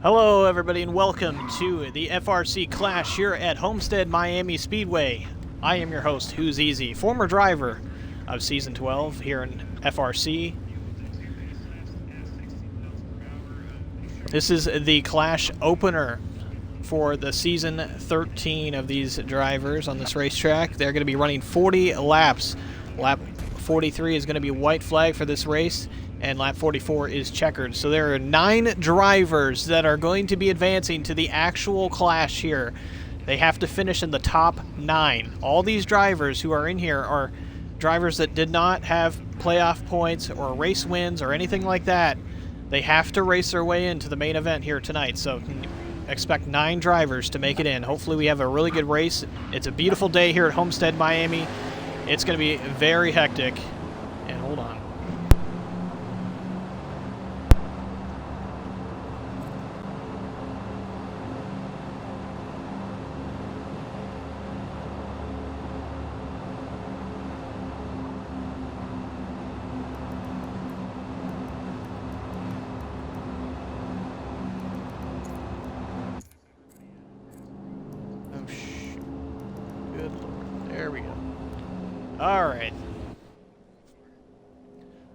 Hello everybody and welcome to the FRC Clash here at Homestead Miami Speedway. I am your host, Who's Easy, former driver of Season 12 here in FRC. This is the Clash opener for the Season 13 of these drivers on this racetrack. They're going to be running 40 laps. Lap 43 is going to be white flag for this race, and lap 44 is checkered. So there are 9 drivers that are going to be advancing to the actual Clash here. They have to finish in the top 9. All these drivers who are in here are drivers that did not have playoff points or race wins or anything like that. They have to race their way into the main event here tonight. So expect 9 drivers to make it in. Hopefully we have a really good race. It's a beautiful day here at Homestead Miami. It's going to be very hectic. And hold on. Good Lord. There we go. Alright.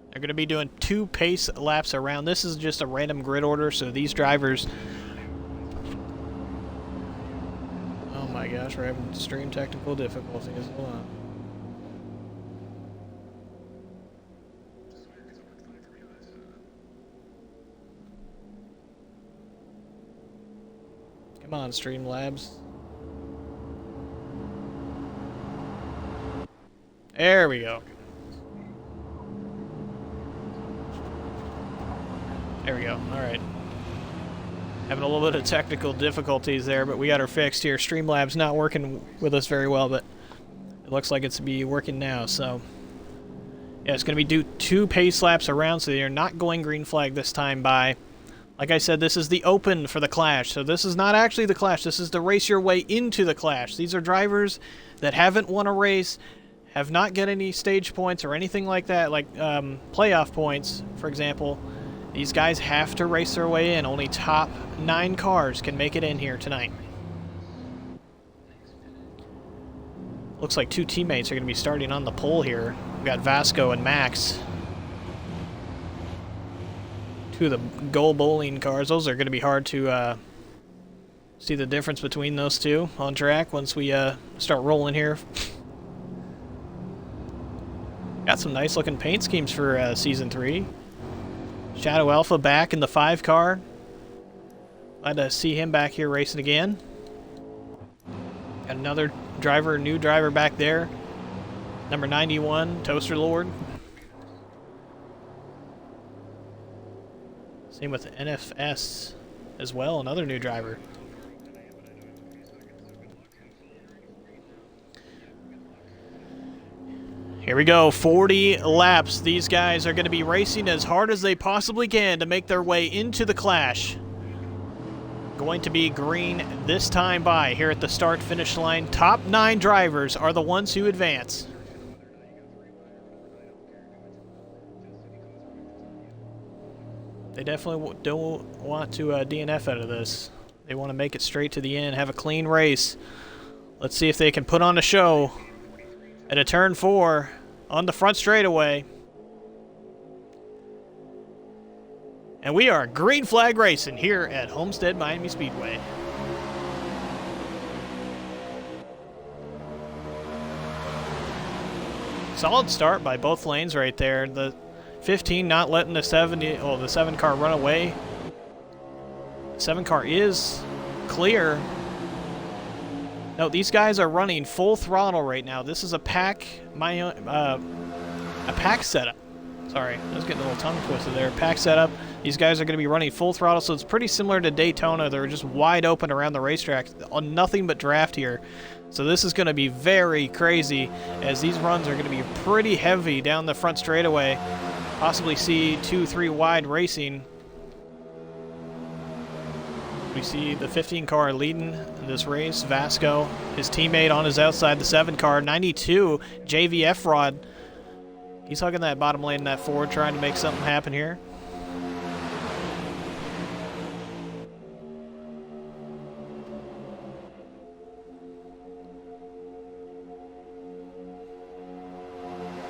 They're going to be doing 2 pace laps around. This is just a random grid order, so these drivers... Oh my gosh, we're having extreme technical difficulties. Hold on. Come on, Streamlabs. There we go. There we go. Alright. Having a little bit of technical difficulties there, but we got her fixed here. Streamlabs not working with us very well, but it looks like it's to be working now, so... Yeah, it's going to be 2 pace laps around, so they're not going green flag this time by... Like I said, this is the open for the Clash, so this is not actually the Clash. This is to race your way into the Clash. These are drivers that haven't won a race, have not get any stage points or anything like that, like playoff points, for example. These guys have to race their way in. Only top 9 cars can make it in here tonight. Looks like 2 teammates are going to be starting on the pole here. We've got Vasco and Max. 2 of the goal bowling cars. Those are going to be hard to see the difference between those 2 on track once we start rolling here. Got some nice looking paint schemes for Season 3. Shadow Alpha back in the 5 car. Glad to see him back here racing again. Got another driver, new driver back there. Number 91, Toaster Lord. Same with NFS as well, another new driver. Here we go, 40 laps. These guys are going to be racing as hard as they possibly can to make their way into the Clash. Going to be green this time by here at the start-finish line. Top 9 drivers are the ones who advance. They definitely don't want to DNF out of this. They want to make it straight to the end, have a clean race. Let's see if they can put on a show at a turn 4 on the front straightaway. And we are green flag racing here at Homestead Miami Speedway. Solid start by both lanes right there. The 15 not letting the 7 car run away. 7 car is clear. No, these guys are running full throttle right now. This is a pack setup. Sorry, I was getting a little tongue twisted there. Pack setup. These guys are going to be running full throttle, so it's pretty similar to Daytona. They're just wide open around the racetrack, on nothing but draft here. So this is going to be very crazy, as these runs are going to be pretty heavy down the front straightaway. Possibly see 2-3 wide racing. We see the 15 car leading this race. Vasco, his teammate on his outside, the 7 car. 92, JVF Rod. He's hugging that bottom lane in that Ford, trying to make something happen here.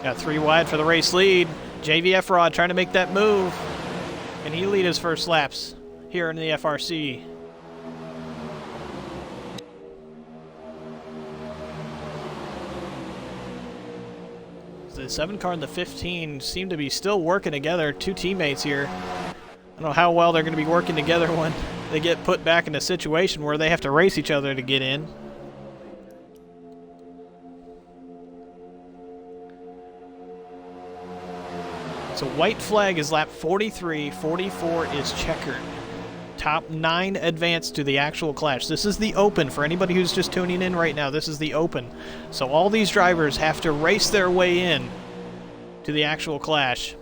Got 3 wide for the race lead. JVF Rod trying to make that move. Can he lead his first laps here in the FRC? The 7 car and the 15 seem to be still working together. 2 teammates here. I don't know how well they're going to be working together when they get put back in a situation where they have to race each other to get in. So white flag is lap 43, 44 is checkered. Top 9 advance to the actual clash. This is the open for anybody who's just tuning in right now. This is the open. So all these drivers have to race their way in to the actual clash.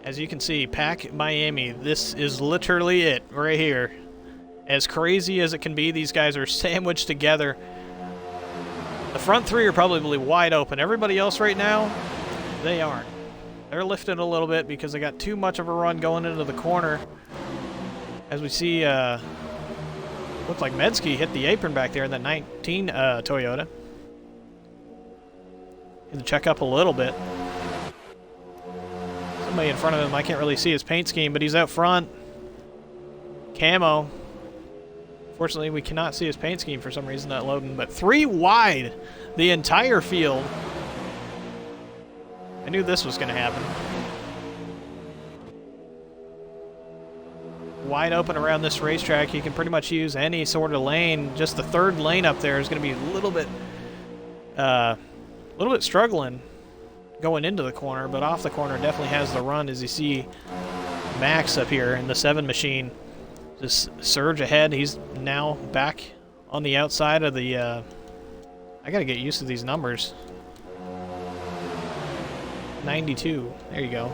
As you can see, Pack Miami, this is literally it right here. As crazy as it can be, these guys are sandwiched together. The front 3 are probably wide open. Everybody else right now, they aren't. They're lifted a little bit because they got too much of a run going into the corner. As we see, looked like Medsky hit the apron back there in that 19 Toyota. Had to check up a little bit. Somebody in front of him, I can't really see his paint scheme, but he's out front. Camo. Fortunately, we cannot see his paint scheme for some reason, not loading, but 3 wide the entire field. I knew this was going to happen. Wide open around this racetrack. You can pretty much use any sort of lane. Just the 3rd lane up there is going to be a little bit struggling going into the corner, but off the corner definitely has the run, as you see Max up here in the 7 machine. Just surge ahead. He's now back on the outside of the... I gotta get used to these numbers. 92. There you go.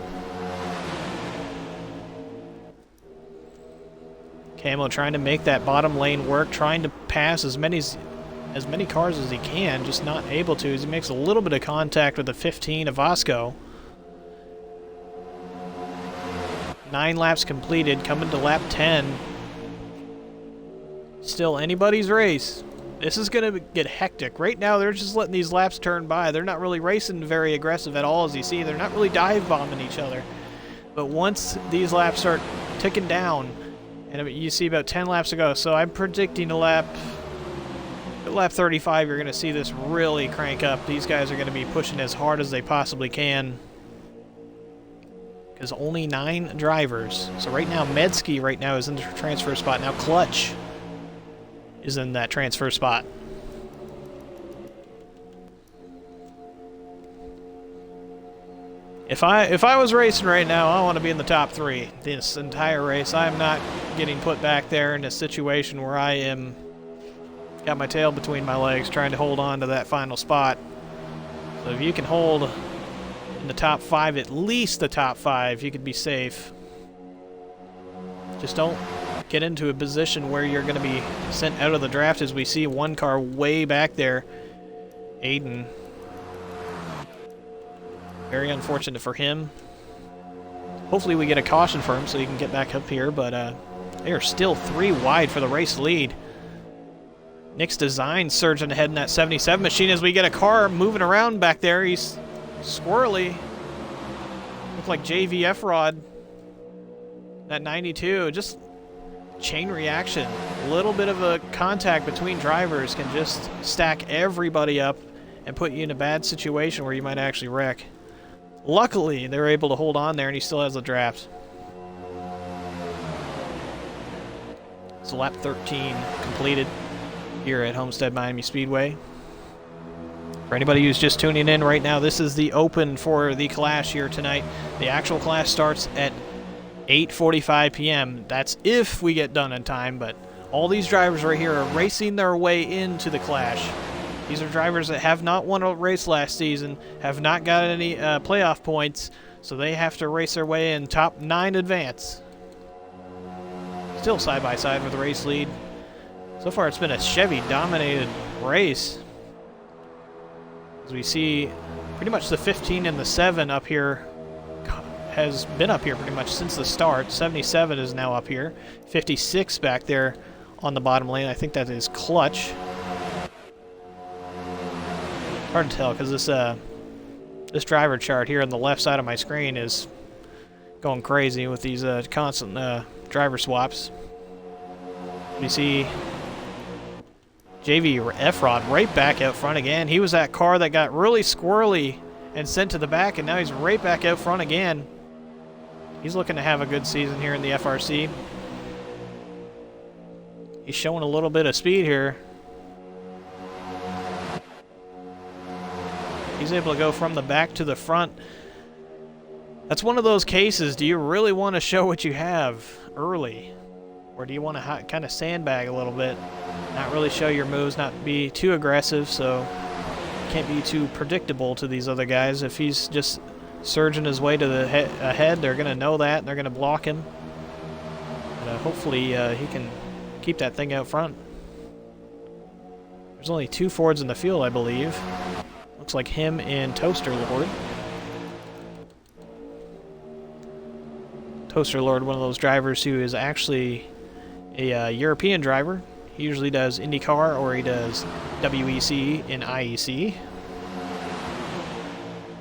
Camo trying to make that bottom lane work, trying to pass as many cars as he can, just not able to as he makes a little bit of contact with the 15 of Vasco. 9 laps completed, coming to lap 10. Still anybody's race. This is going to get hectic. Right now, they're just letting these laps turn by. They're not really racing very aggressive at all, as you see. They're not really dive bombing each other. But once these laps start ticking down, and you see about 10 laps to go, so I'm predicting at lap 35, you're going to see this really crank up. These guys are going to be pushing as hard as they possibly can. Because only 9 drivers. So right now, Medsky right now is in the transfer spot. Now Clutch is in that transfer spot. If I was racing right now, I want to be in the top 3 this entire race. I'm not getting put back there in a situation where I am got my tail between my legs trying to hold on to that final spot. So if you can hold in the top 5, at least the top 5, you could be safe. Just don't get into a position where you're going to be sent out of the draft, as we see 1 car way back there. Aiden. Very unfortunate for him. Hopefully we get a caution for him so he can get back up here, but they are still 3 wide for the race lead. Nick's Design surging ahead in that 77 machine as we get a car moving around back there. He's squirrely. Look like JVF Rod. That 92, just chain reaction. A little bit of a contact between drivers can just stack everybody up and put you in a bad situation where you might actually wreck. Luckily, they were able to hold on there, and he still has the draft. So lap 13 completed here at Homestead Miami Speedway. For anybody who's just tuning in right now, this is the open for the clash here tonight. The actual clash starts at 8:45 p.m. That's if we get done in time, but all these drivers right here are racing their way into the clash. These are drivers that have not won a race last season, have not got any playoff points, so they have to race their way in. Top 9 advance. Still side by side with the race lead. So far it's been a Chevy-dominated race. As we see, pretty much the 15 and the 7 up here has been up here pretty much since the start. 77 is now up here. 56 back there on the bottom lane. I think that is Clutch. Hard to tell because this driver chart here on the left side of my screen is going crazy with these constant driver swaps. You see JV F-Rod right back out front again. He was that car that got really squirrely and sent to the back, and now he's right back out front again. He's looking to have a good season here in the FRC. He's showing a little bit of speed here. He's able to go from the back to the front. That's one of those cases. Do you really want to show what you have early? Or do you want to kind of sandbag a little bit? Not really show your moves, not be too aggressive, so can't be too predictable to these other guys. If he's just surging his way to the ahead, they're going to know that, and they're going to block him. But, hopefully he can keep that thing out front. There's only 2 Fords in the field, I believe. Looks like him and Toaster Lord. Toaster Lord, one of those drivers who is actually a European driver. He usually does IndyCar or he does WEC and IEC.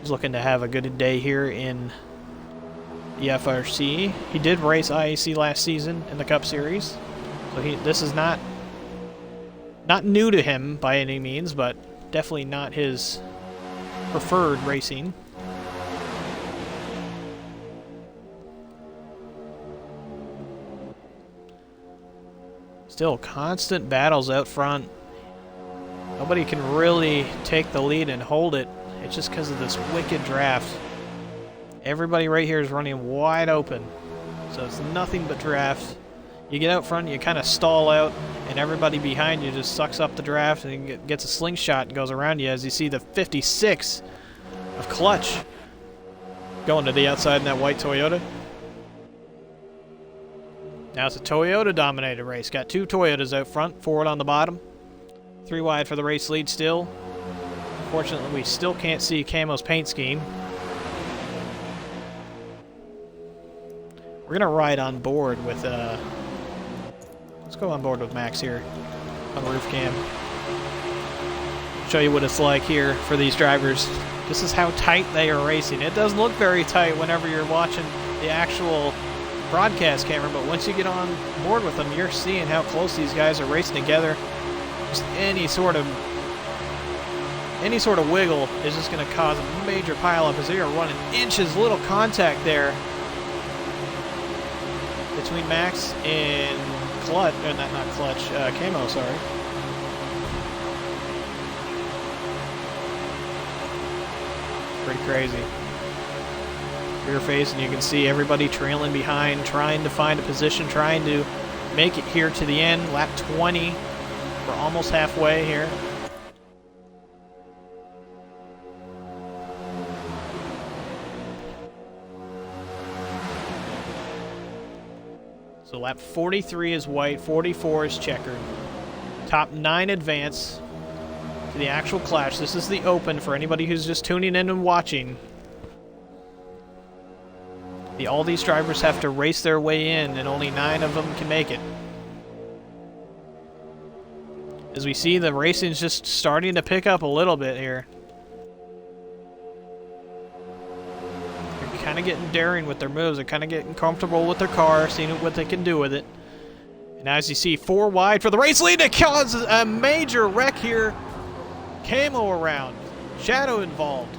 He's looking to have a good day here in the FRC. He did race IEC last season in the Cup Series, so this is not new to him by any means, but definitely not his preferred racing. Still constant battles out front. Nobody can really take the lead and hold it. It's just because of this wicked draft. Everybody right here is running wide open. So it's nothing but draft. You get out front, you kind of stall out, and everybody behind you just sucks up the draft and gets a slingshot and goes around you, as you see the 56 of Clutch going to the outside in that white Toyota. Now it's a Toyota-dominated race. Got 2 Toyotas out front, Ford on the bottom. 3 wide for the race lead still. Unfortunately, we still can't see Camo's paint scheme. We're going to ride on board with... let's go on board with Max here on roof cam. Show you what it's like here for these drivers. This is how tight they are racing. It doesn't look very tight whenever you're watching the actual broadcast camera, but once you get on board with them, you're seeing how close these guys are racing together. Just any sort of wiggle is just going to cause a major pileup, as they are running inches little contact there between Max and Clutch, or not Clutch, Camo, sorry. Pretty crazy. Rear face, and you can see everybody trailing behind, trying to find a position, trying to make it here to the end. Lap 20. We're almost halfway here. So lap 43 is white, 44 is checkered. Top 9 advance to the actual clash. This is the open for anybody who's just tuning in and watching. All these drivers have to race their way in, and only 9 of them can make it. As we see, the racing's just starting to pick up a little bit here. They're kind of getting daring with their moves. They're kind of getting comfortable with their car, seeing what they can do with it. And as you see, 4 wide for the race lead. It causes a major wreck here. Camo around. Shadow involved.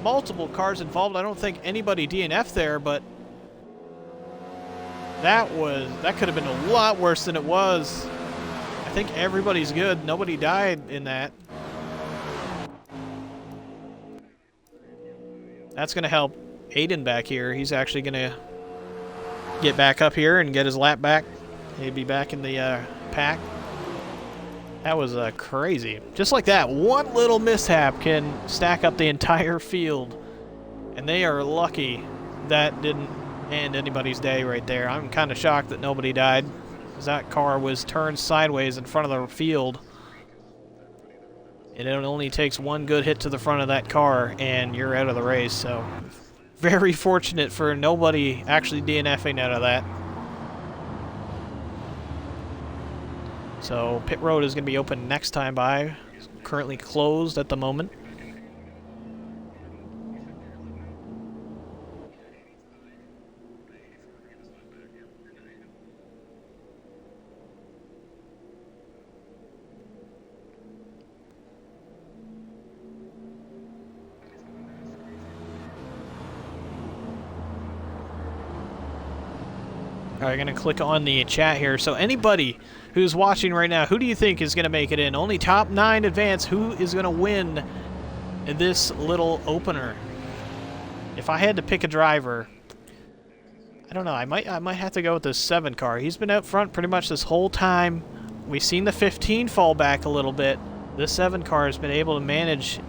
Multiple cars involved. I don't think anybody DNF'd there, but that could have been a lot worse than it was. I think everybody's good. Nobody died in that. That's going to help Aiden back here. He's actually going to get back up here and get his lap back. He'd be back in the pack. That was crazy. Just like that, one little mishap can stack up the entire field. And they are lucky that didn't end anybody's day right there. I'm kind of shocked that nobody died, because that car was turned sideways in front of the field. And it only takes one good hit to the front of that car, and you're out of the race. So very fortunate for nobody actually DNFing out of that. So pit road is going to be open next time by. It's currently closed at the moment. Alright, I'm going to click on the chat here. So anybody who's watching right now, who do you think is going to make it in? Only top 9 advance. Who is going to win this little opener? If I had to pick a driver, I don't know. I might have to go with this 7 car. He's been out front pretty much this whole time. We've seen the 15 fall back a little bit. This 7 car has been able to manage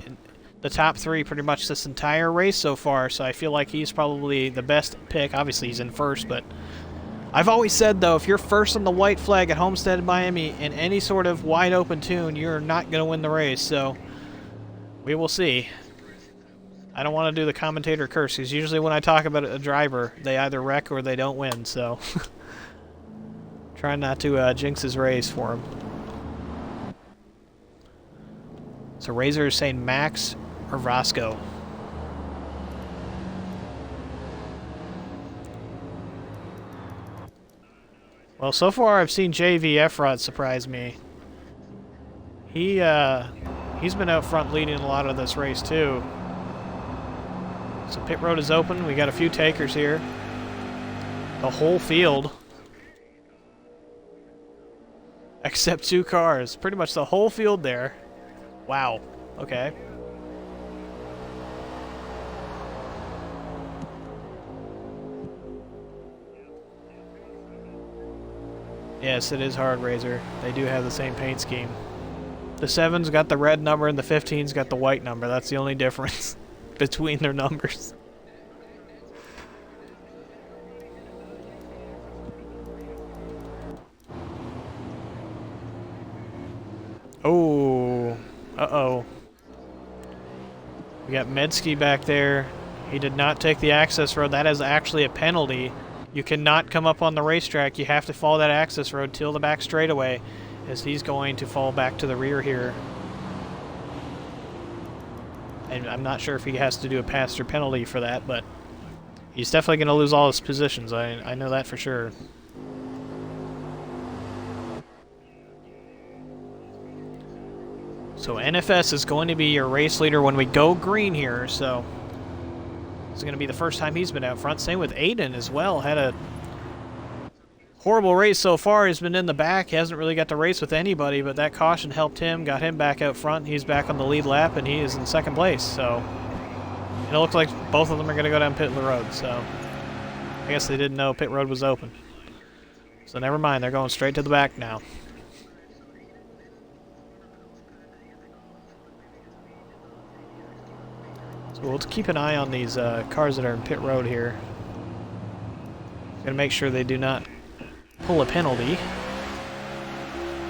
the top 3 pretty much this entire race so far. So I feel like he's probably the best pick. Obviously, he's in first, but I've always said, though, if you're first on the white flag at Homestead, Miami, in any sort of wide-open tune, you're not going to win the race, so we will see. I don't want to do the commentator curse, because usually when I talk about a driver, they either wreck or they don't win, so trying not to jinx his race for him. So Razor is saying Max or Roscoe. Well, so far I've seen JV Efrod surprise me. He's been out front leading a lot of this race too. So pit road is open. We got a few takers here. The whole field, except 2 cars. Pretty much the whole field there. Wow. Okay. Yes, it is hard, Razor. They do have the same paint scheme. The 7's got the red number and the 15's got the white number. That's the only difference between their numbers. Oh. Uh-oh. We got Medsky back there. He did not take the access road. That is actually a penalty. You cannot come up on the racetrack. You have to follow that access road till the back straightaway, as he's going to fall back to the rear here. And I'm not sure if he has to do a pass or penalty for that, but he's definitely going to lose all his positions. I know that for sure. So NFS is going to be your race leader when we go green here, so it's going to be the first time he's been out front. Same with Aiden as well. Had a horrible race so far. He's been in the back. He hasn't really got to race with anybody, but that caution helped him, got him back out front. He's back on the lead lap, and he is in second place. So it looks like both of them are going to go down pit road. So I guess they didn't know pit road was open. So never mind. They're going straight to the back now. So we'll keep an eye on these cars that are in pit road here. Gotta make sure they do not pull a penalty.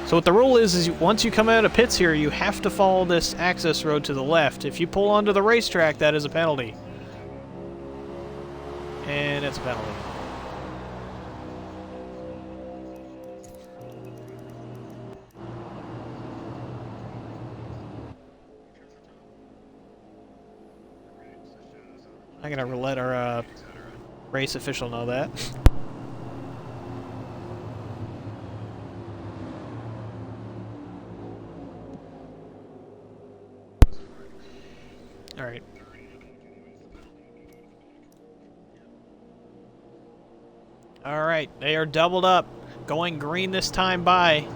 So what the rule is once you come out of pits here, you have to follow this access road to the left. If you pull onto the racetrack, that is a penalty. And it's a penalty. I'm going to let our race official know that. All right. All right, they are doubled up. Going green this time by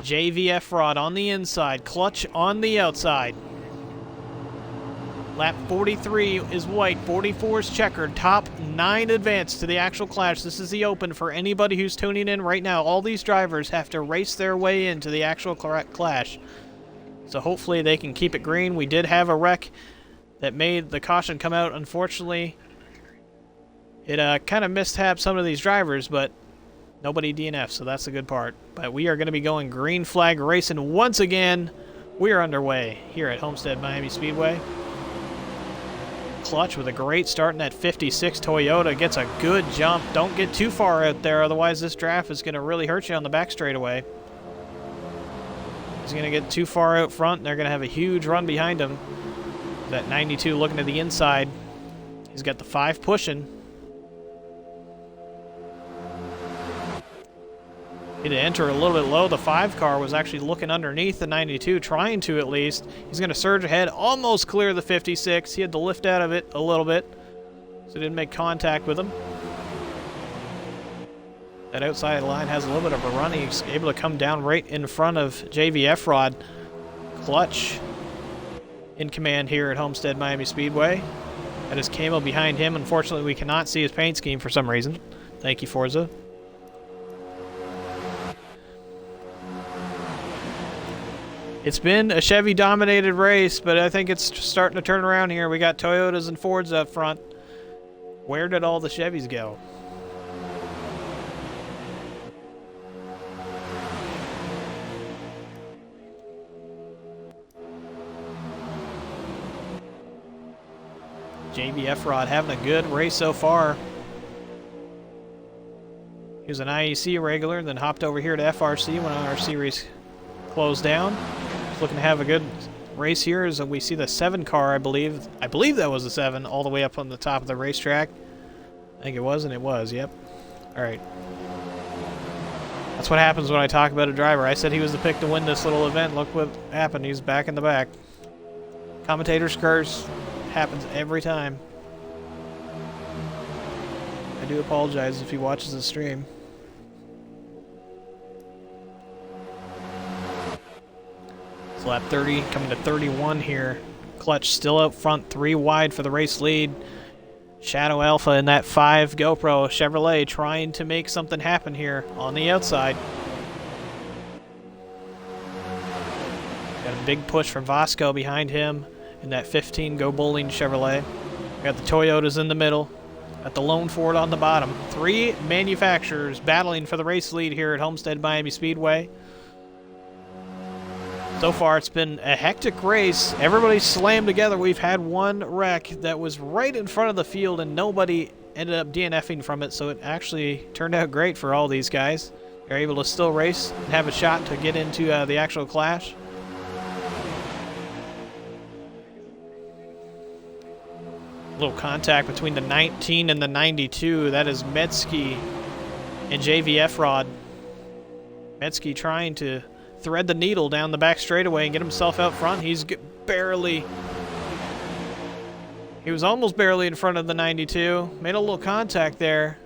JVF Rod on the inside, Clutch on the outside. Lap 43 is white, 44 is checkered. Top 9 advance to the actual clash. This is the open for anybody who's tuning in right now. All these drivers have to race their way into the actual clash. So hopefully they can keep it green. We did have a wreck that made the caution come out. Unfortunately, it kind of mishapped some of these drivers, but nobody DNF, so that's the good part. But we are going to be going green flag racing once again. We are underway here at Homestead Miami Speedway. Clutch with a great start in that 56 Toyota. Gets a good jump. Don't get too far out there, otherwise this draft is going to really hurt you on the back straightaway. He's going to get too far out front, and they're going to have a huge run behind him. That 92 looking to the inside. He's got the 5 pushing. He had to enter a little bit low. The 5 car was actually looking underneath the 92, trying to at least. He's going to surge ahead, almost clear the 56. He had to lift out of it a little bit, so he didn't make contact with him. That outside line has a little bit of a run. He's able to come down right in front of JVF Rod. Clutch in command here at Homestead Miami Speedway. Got his camo behind him. Unfortunately, we cannot see his paint scheme for some reason. Thank you, Forza. It's been a Chevy-dominated race, but I think it's starting to turn around here. We got Toyotas and Fords up front. Where did all the Chevys go? JBF Rod having a good race so far. He was an IEC regular, then hopped over here to FRC when our series closed down. He's looking to have a good race here as we see the 7 car, I believe. I believe that was the 7, all the way up on the top of the racetrack. I think it was, and it was, yep. Alright. That's what happens when I talk about a driver. I said he was the pick to win this little event. Look what happened. He's back in the back. Commentator's curse. Happens every time. I do apologize if he watches the stream. It's lap 30, coming to 31 here. Clutch still out front, 3 wide for the race lead. Shadow Alpha in that 5 GoPro Chevrolet trying to make something happen here on the outside. Got a big push from Vasco behind him. In that 15 Go Bowling Chevrolet. Got the Toyotas in the middle. Got the Lone Ford on the bottom. 3 manufacturers battling for the race lead here at Homestead Miami Speedway. So far it's been a hectic race. Everybody slammed together. We've had one wreck that was right in front of the field and nobody ended up DNFing from it, so it actually turned out great for all these guys. They're able to still race and have a shot to get into the actual clash. Little contact between the 19 and the 92. That is Metzke and JVF Rod. Metzke trying to thread the needle down the back straightaway and get himself out front. He was almost barely in front of the 92. Made a little contact there.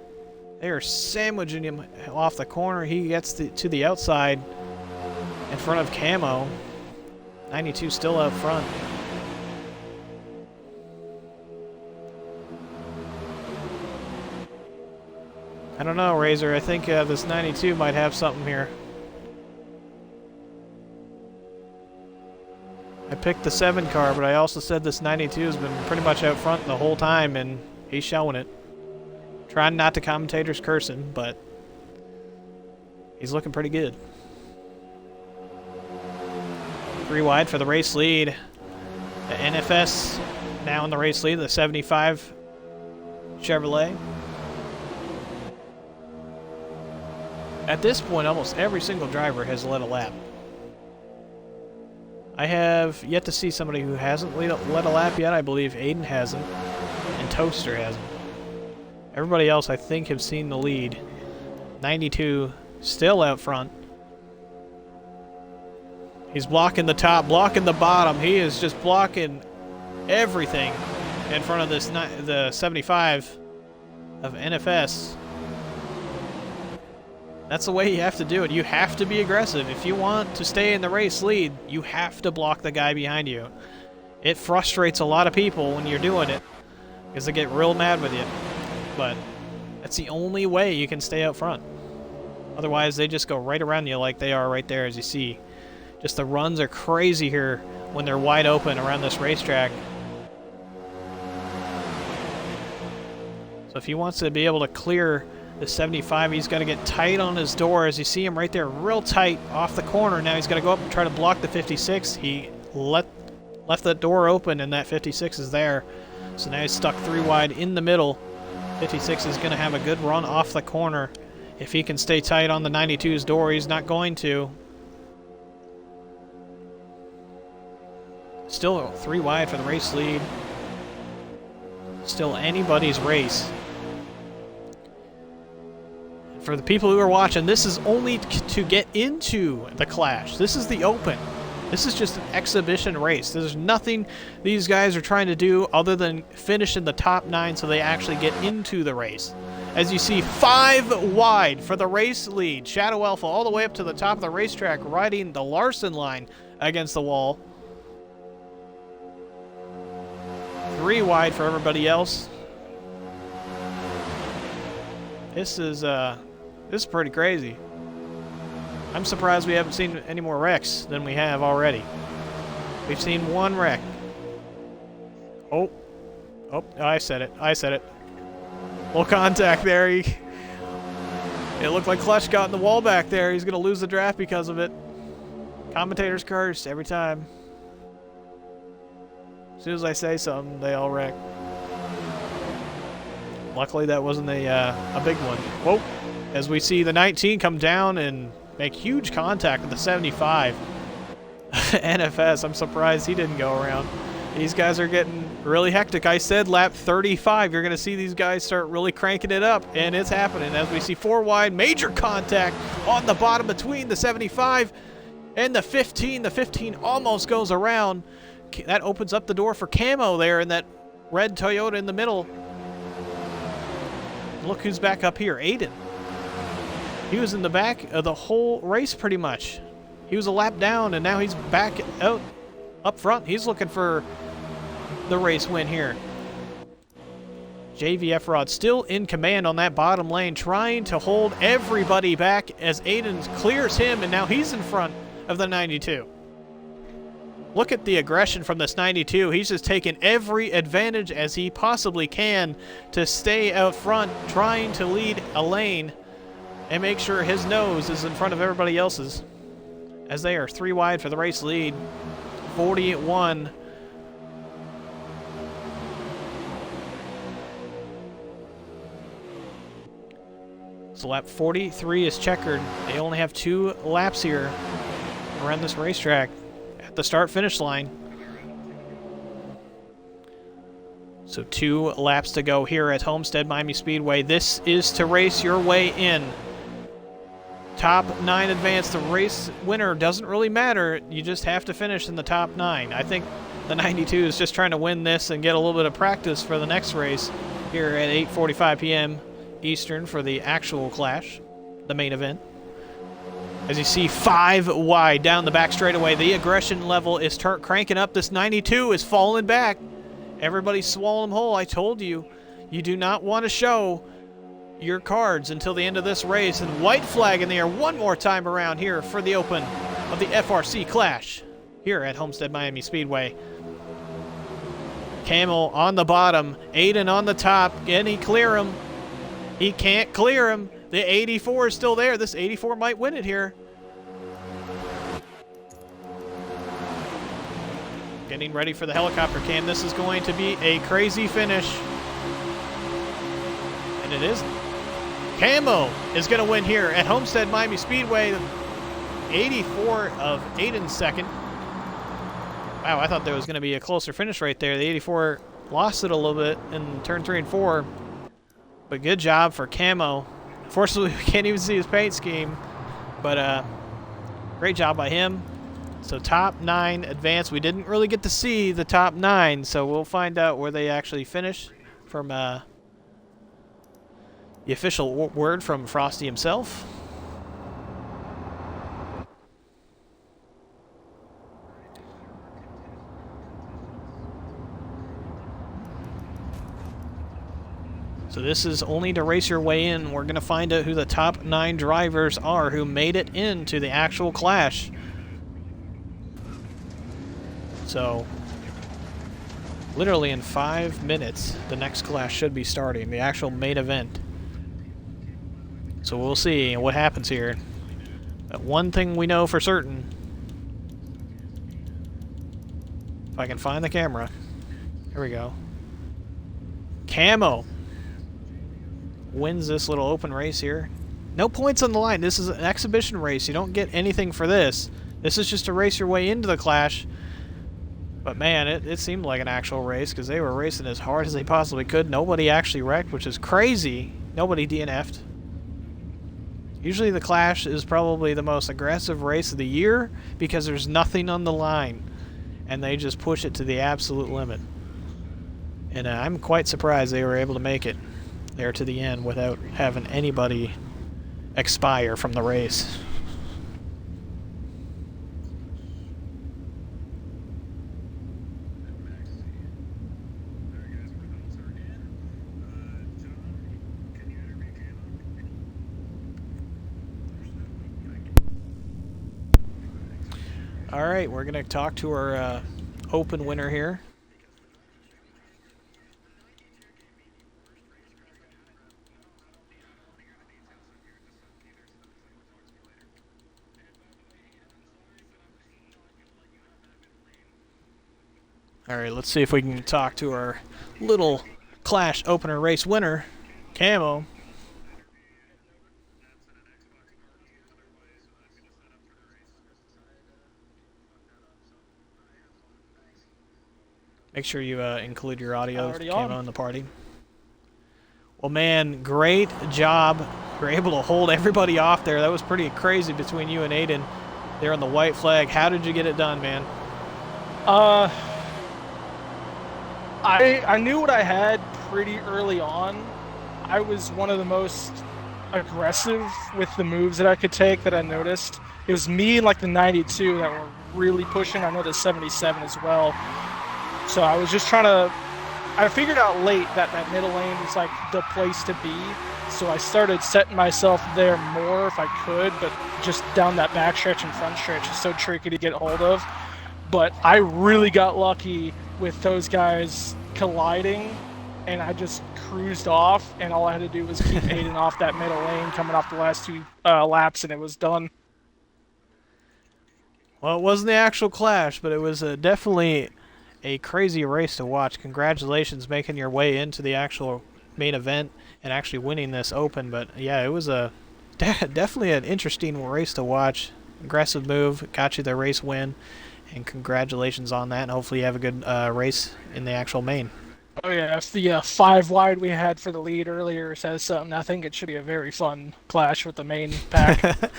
They are sandwiching him off the corner. He gets to the outside in front of Camo. 92 still out front. I don't know, Razor. I think this 92 might have something here. I picked the 7 car, but I also said this 92 has been pretty much out front the whole time, and he's showing it. Trying not to commentators curse him, but he's looking pretty good. 3 wide for the race lead. The NFS now in the race lead, the 75 Chevrolet. At this point, almost every single driver has led a lap. I have yet to see somebody who hasn't led a lap yet. I believe Aiden hasn't, and Toaster hasn't. Everybody else, I think, have seen the lead. 92 still out front. He's blocking the top, blocking the bottom. He is just blocking everything in front of this the 75 of NFS. That's the way you have to do it. You have to be aggressive. If you want to stay in the race lead, you have to block the guy behind you. It frustrates a lot of people when you're doing it because they get real mad with you. But that's the only way you can stay out front. Otherwise, they just go right around you like they are right there, as you see. Just the runs are crazy here when they're wide open around this racetrack. So if he wants to be able to clear the 75, he's got to get tight on his door. As you see him right there, real tight off the corner. Now he's got to go up and try to block the 56. He left that door open, and that 56 is there. So now he's stuck 3 wide in the middle. 56 is going to have a good run off the corner. If he can stay tight on the 92's door, he's not going to. Still 3 wide for the race lead. Still anybody's race. For the people who are watching, this is only to get into the Clash. This is the Open. This is just an exhibition race. There's nothing these guys are trying to do other than finish in the top 9 so they actually get into the race. As you see, 5 wide for the race lead. Shadow Alpha all the way up to the top of the racetrack, riding the Larson line against the wall. 3 wide for everybody else. This is pretty crazy. I'm surprised we haven't seen any more wrecks than we have already. We've seen 1 wreck. Oh, I said it. Little contact there. It looked like Clutch got in the wall back there. He's going to lose the draft because of it. Commentators curse every time. As soon as I say something, they all wreck. Luckily, that wasn't a big one. Whoa. As we see the 19 come down and make huge contact with the 75. NFS, I'm surprised he didn't go around. These guys are getting really hectic. I said lap 35. You're going to see these guys start really cranking it up, and it's happening. As we see 4 wide, major contact on the bottom between the 75 and the 15. The 15 almost goes around. That opens up the door for Camo there in that red Toyota in the middle. Look who's back up here, Aiden. He was in the back of the whole race pretty much. He was a lap down, and now he's back out up front. He's looking for the race win here. JVF Rod still in command on that bottom lane, trying to hold everybody back as Aiden clears him, and now he's in front of the 92. Look at the aggression from this 92. He's just taking every advantage as he possibly can to stay out front, trying to lead a lane and make sure his nose is in front of everybody else's. As they are 3 wide for the race lead. 41. So lap 43 is checkered. They only have 2 laps here around this racetrack at the start-finish line. So 2 laps to go here at Homestead Miami Speedway. This is to race your way in. Top 9 advance. The race winner doesn't really matter. You just have to finish in the top 9. I think the 92 is just trying to win this and get a little bit of practice for the next race here at 8:45 p.m. Eastern for the actual Clash, the main event. As you see, 5 wide down the back straightaway. The aggression level is cranking up. This 92 is falling back. Everybody's swallowing whole. I told you, you do not want to show your cards until the end of this race. And white flag in the air one more time around here for the open of the FRC Clash here at Homestead Miami Speedway. Camel on the bottom, Aiden on the top. Can he clear him? He can't clear him. The 84 is still there. This 84 might win it here. Getting ready for the helicopter cam. This is going to be a crazy finish. And it is. Camo is going to win here at Homestead Miami Speedway. 84 of Aiden's second. Wow, I thought there was going to be a closer finish right there. The 84 lost it a little bit in turn 3 and 4. But good job for Camo. Fortunately, we can't even see his paint scheme. But great job by him. So top 9 advance. We didn't really get to see the top 9, so we'll find out where they actually finish from the official word from Frosty himself. So this is only to race your way in. We're going to find out who the top 9 drivers are who made it into the actual Clash. So, literally in 5 minutes, the next Clash should be starting, the actual main event. So we'll see what happens here. But one thing we know for certain, if I can find the camera, here we go. Camo wins this little open race here. No points on the line. This is an exhibition race. You don't get anything for this. This is just to race your way into the Clash. But man, it seemed like an actual race because they were racing as hard as they possibly could. Nobody actually wrecked, which is crazy. Nobody DNF'd. Usually the Clash is probably the most aggressive race of the year because there's nothing on the line. And they just push it to the absolute limit. And I'm quite surprised they were able to make it there to the end without having anybody expire from the race. All right, we're going to talk to our open winner here. All right, let's see if we can talk to our little Clash opener race winner, Camo. Make sure you include your audio, Camo, in the party. Well, man, great job. You're able to hold everybody off there. That was pretty crazy between you and Aiden there on the white flag. How did you get it done, man? I knew what I had pretty early on. I was one of the most aggressive with the moves that I could take that I noticed. It was me and like the 92 that were really pushing. I know the 77 as well. So I was just trying to. I figured out late that that middle lane was like the place to be. So I started setting myself there more if I could, but just down that back stretch and front stretch is so tricky to get hold of. But I really got lucky with those guys colliding, and I just cruised off, and all I had to do was keep Aiden off that middle lane coming off the last two laps, and it was done. Well, it wasn't the actual Clash, but it was definitely a crazy race to watch. Congratulations making your way into the actual main event and actually winning this open. But yeah, it was a definitely an interesting race to watch. Aggressive move, got you the race win, and congratulations on that. And hopefully you have a good race in the actual main. Oh yeah, if the 5 wide we had for the lead earlier says something, I think it should be a very fun clash with the main pack.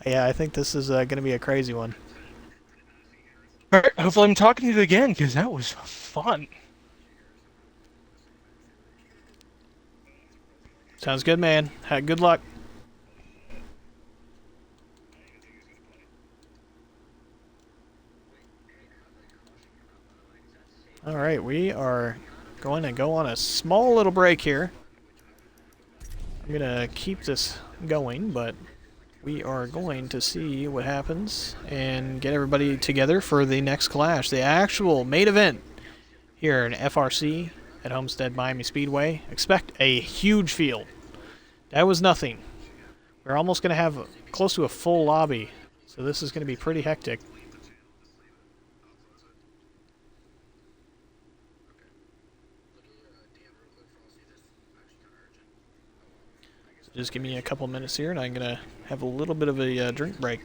Yeah, I think this is going to be a crazy one. All right, hopefully I'm talking to you again because that was fun. Sounds good, man. Good luck. All right, we are going to go on a small little break here. I'm going to keep this going, but we are going to see what happens and get everybody together for the next Clash, the actual main event here in FRC at Homestead Miami Speedway. Expect a huge field. That was nothing. We're almost going to have close to a full lobby, so this is going to be pretty hectic. So just give me a couple minutes here, and I'm going to have a little bit of a drink break.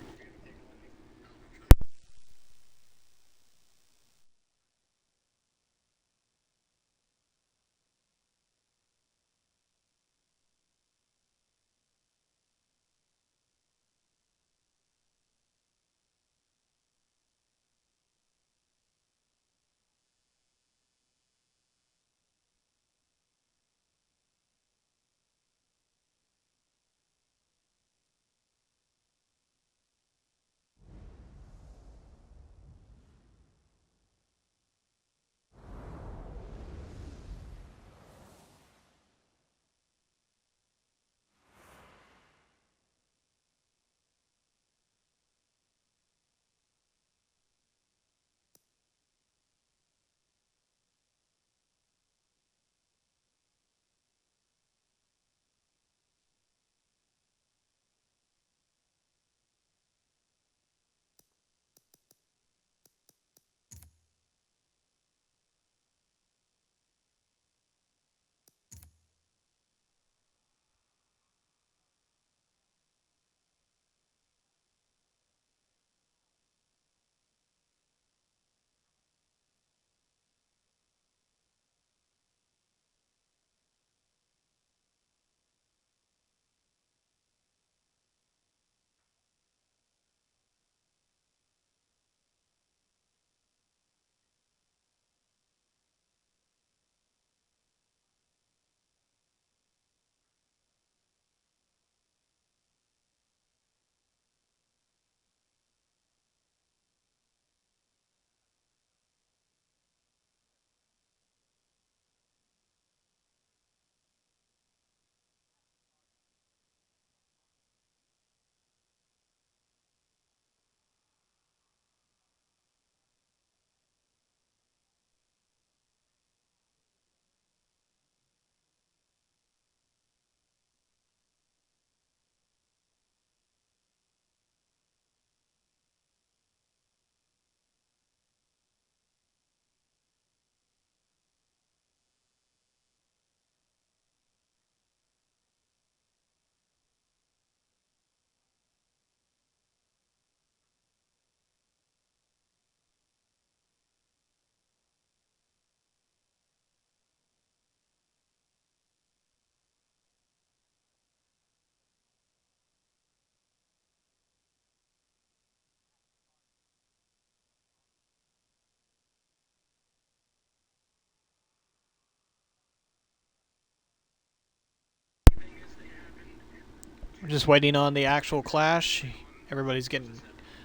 We're just waiting on the actual clash. Everybody's getting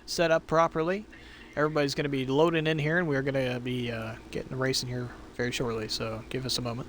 set up properly. Everybody's going to be loading in here, and we're going to be getting racing here very shortly, so give us a moment.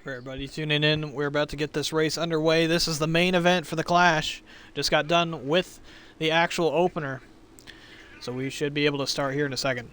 For everybody tuning in, we're about to get this race underway. This is the main event for the Clash. Just got done with the actual opener, so we should be able to start here in a second.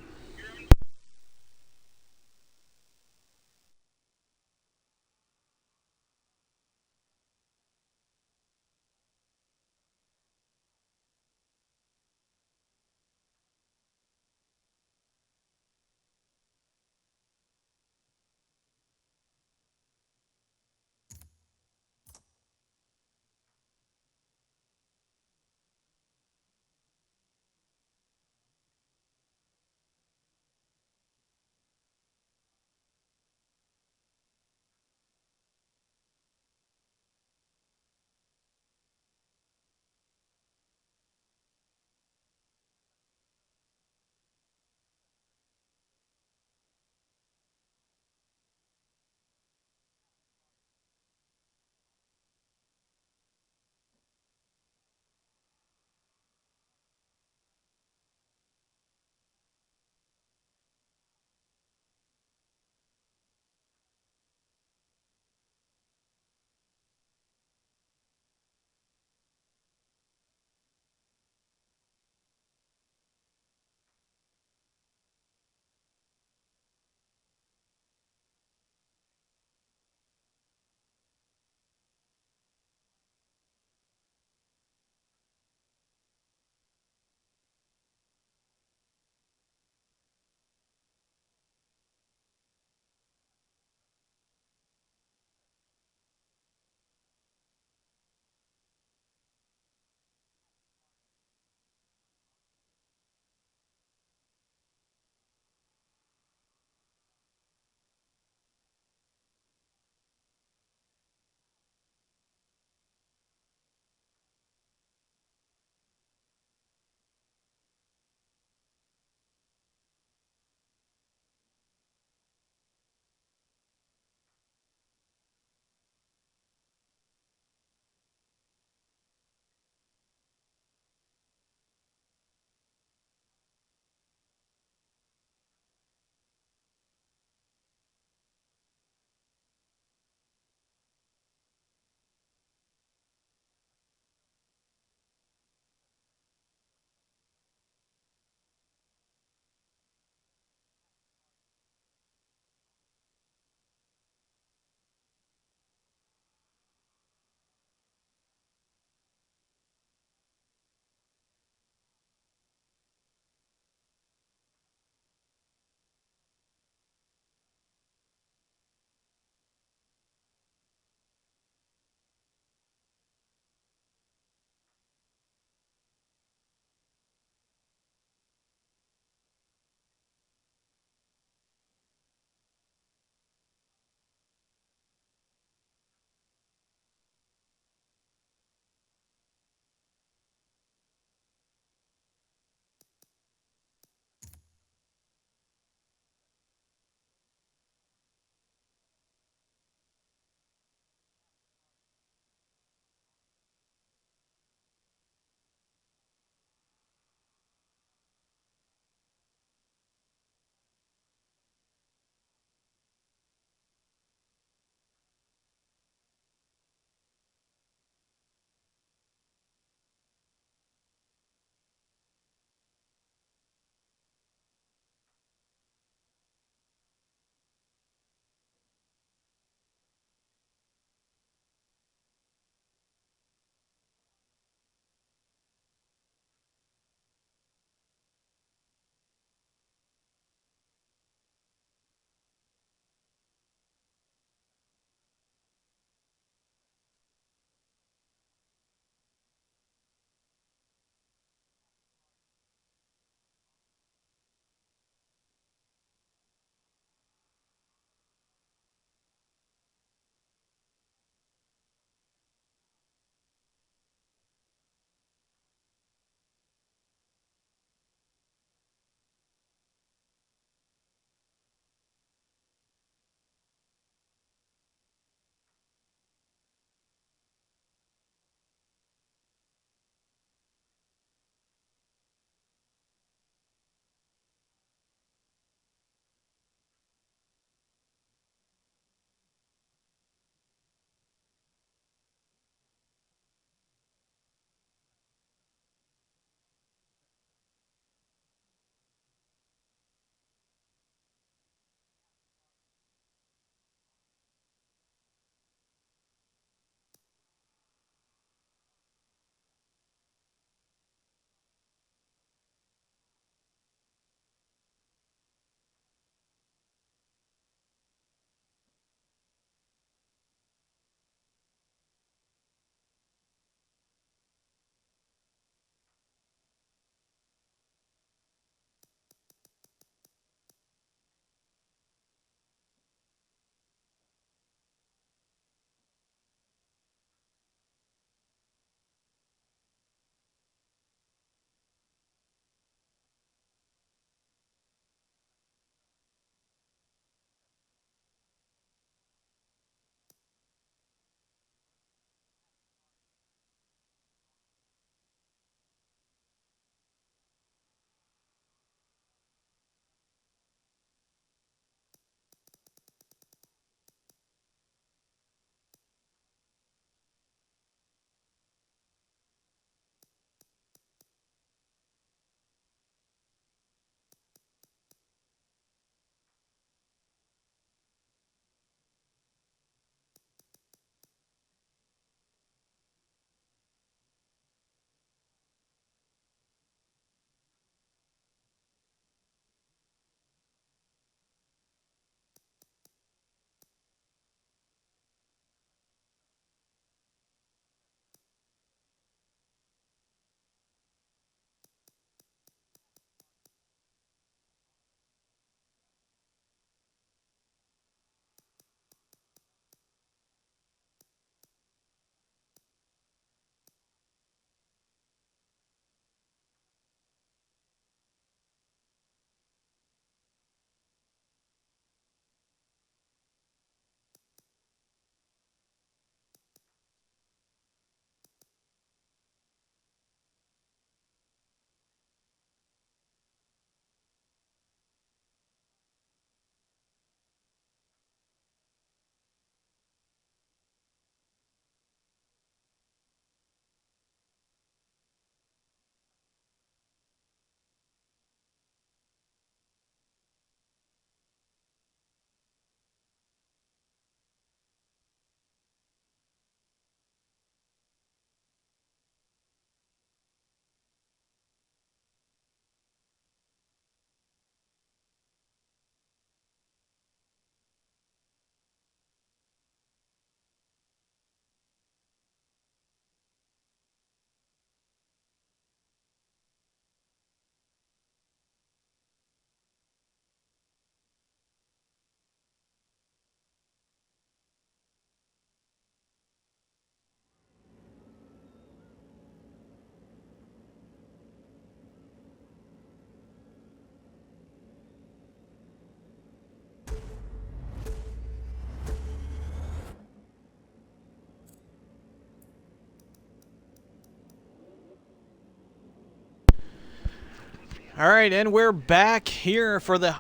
All right, and we're back here for the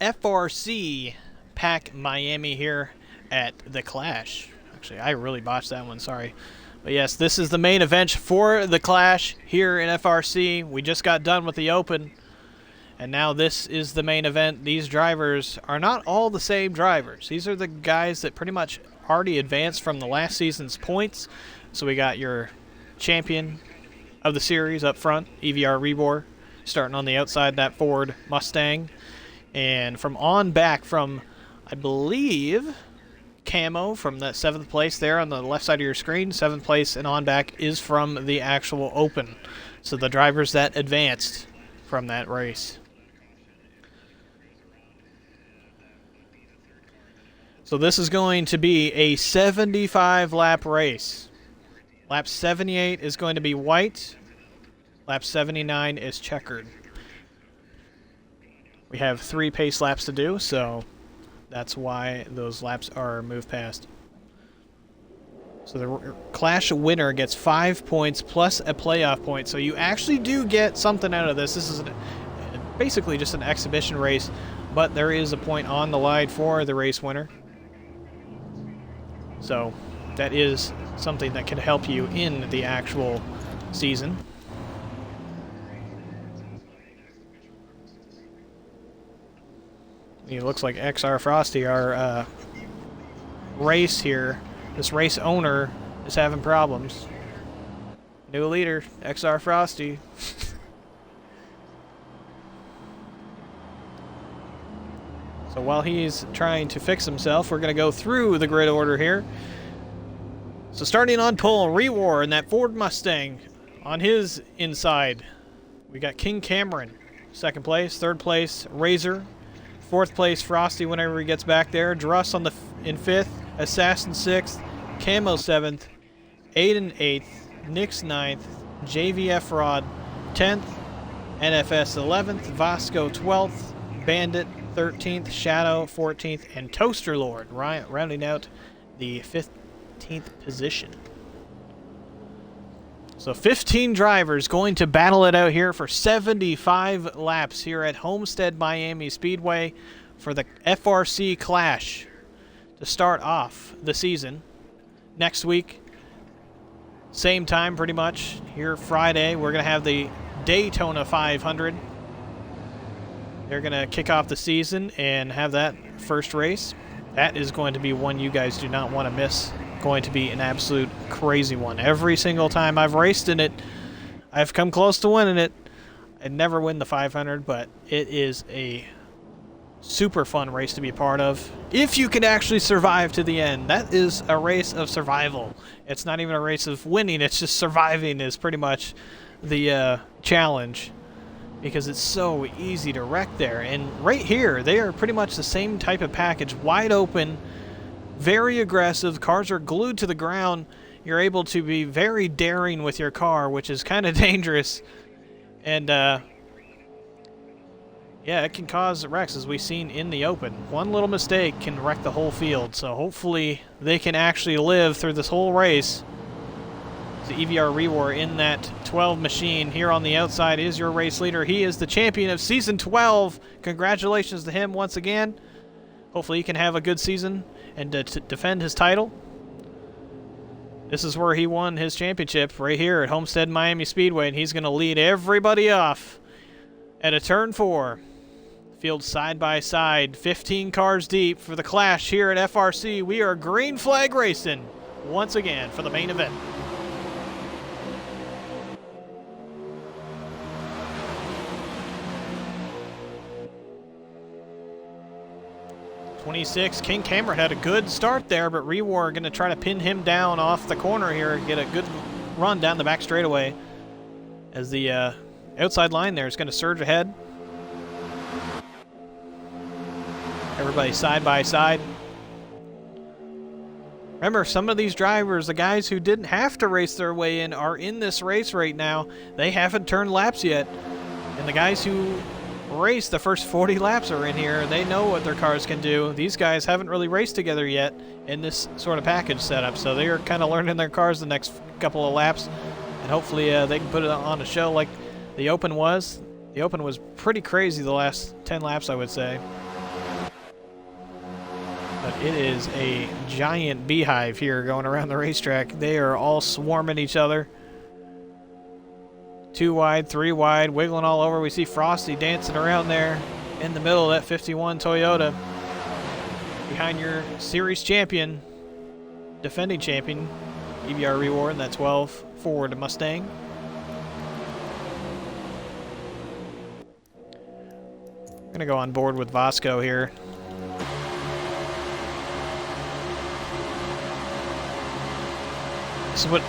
FRC Pack Miami here at the Clash. Actually, I really botched that one, sorry. But yes, this is the main event for the Clash here in FRC. We just got done with the Open, and now this is the main event. These drivers are not all the same drivers. These are the guys that pretty much already advanced from the last season's points. So we got your champion of the series up front, EVR Rebor, starting on the outside, that Ford Mustang. And from on back from, I believe, Camo from that 7th place there on the left side of your screen. 7th place and on back is from the actual Open. So the drivers that advanced from that race. So this is going to be a 75 lap race. Lap 78 is going to be white. Lap 79 is checkered. We have 3 pace laps to do, so that's why those laps are moved past. So the Clash winner gets 5 points plus a playoff point, so you actually do get something out of this. This is basically just an exhibition race, but there is a point on the line for the race winner. So that is something that can help you in the actual season. It looks like XR Frosty, our race here, this race owner, is having problems. New leader, XR Frosty. So while he's trying to fix himself, we're going to go through the grid order here. So starting on pole, Rewar in that Ford Mustang. On his inside, we got King Cameron, 2nd place. 3rd place, Razor. 4th place, Frosty whenever he gets back there. Druss in 5th. Assassin 6th. Camo 7th. Aiden 8th. Nix 9th. JVF Rod 10th. NFS 11th. Vasco 12th. Bandit 13th. Shadow 14th. And Toaster Lord rounding out the 15th position. So 15 drivers going to battle it out here for 75 laps here at Homestead Miami Speedway for the FRC Clash to start off the season. Next week, same time pretty much, here Friday, we're going to have the Daytona 500. They're going to kick off the season and have that first race. That is going to be one you guys do not want to miss. Going to be an absolute crazy one. Every single time I've raced in it, I've come close to winning it. I never win the 500, but it is a super fun race to be a part of. If you can actually survive to the end, that is a race of survival. It's not even a race of winning, it's just surviving is pretty much the challenge, because it's so easy to wreck there. And right here, they are pretty much the same type of package, wide open, very aggressive. Cars are glued to the ground. You're able to be very daring with your car, which is kind of dangerous. And, yeah, it can cause wrecks, as we've seen in the Open. One little mistake can wreck the whole field, so hopefully they can actually live through this whole race. The EVR Rewar in that 12 machine here on the outside is your race leader. He is the champion of Season 12. Congratulations to him once again. Hopefully he can have a good season and to defend his title. This is where he won his championship, right here at Homestead Miami Speedway, and he's going to lead everybody off at a turn 4. Field side by side, 15 cars deep for the Clash here at FRC. We are green flag racing once again for the main event. 26, King Cameron had a good start there, but Rewar going to try to pin him down off the corner here, get a good run down the back straightaway as the outside line there is going to surge ahead. Everybody side by side. Remember, some of these drivers, the guys who didn't have to race their way in, are in this race right now. They haven't turned laps yet. And the guys who race the first 40 laps are in here. They know what their cars can do. These guys haven't really raced together yet in this sort of package setup, so they're kind of learning their cars the next couple of laps, and hopefully they can put it on a show like the Open was. The open was pretty crazy the last 10 laps, I would say. But it is a giant beehive here going around the racetrack. They are all swarming each other. 2 wide, 3 wide, wiggling all over. We see Frosty dancing around there in the middle of that 51 Toyota. Behind your series champion, defending champion, EBR Reward, and that 12 Ford Mustang. I'm going to go on board with Vasco here.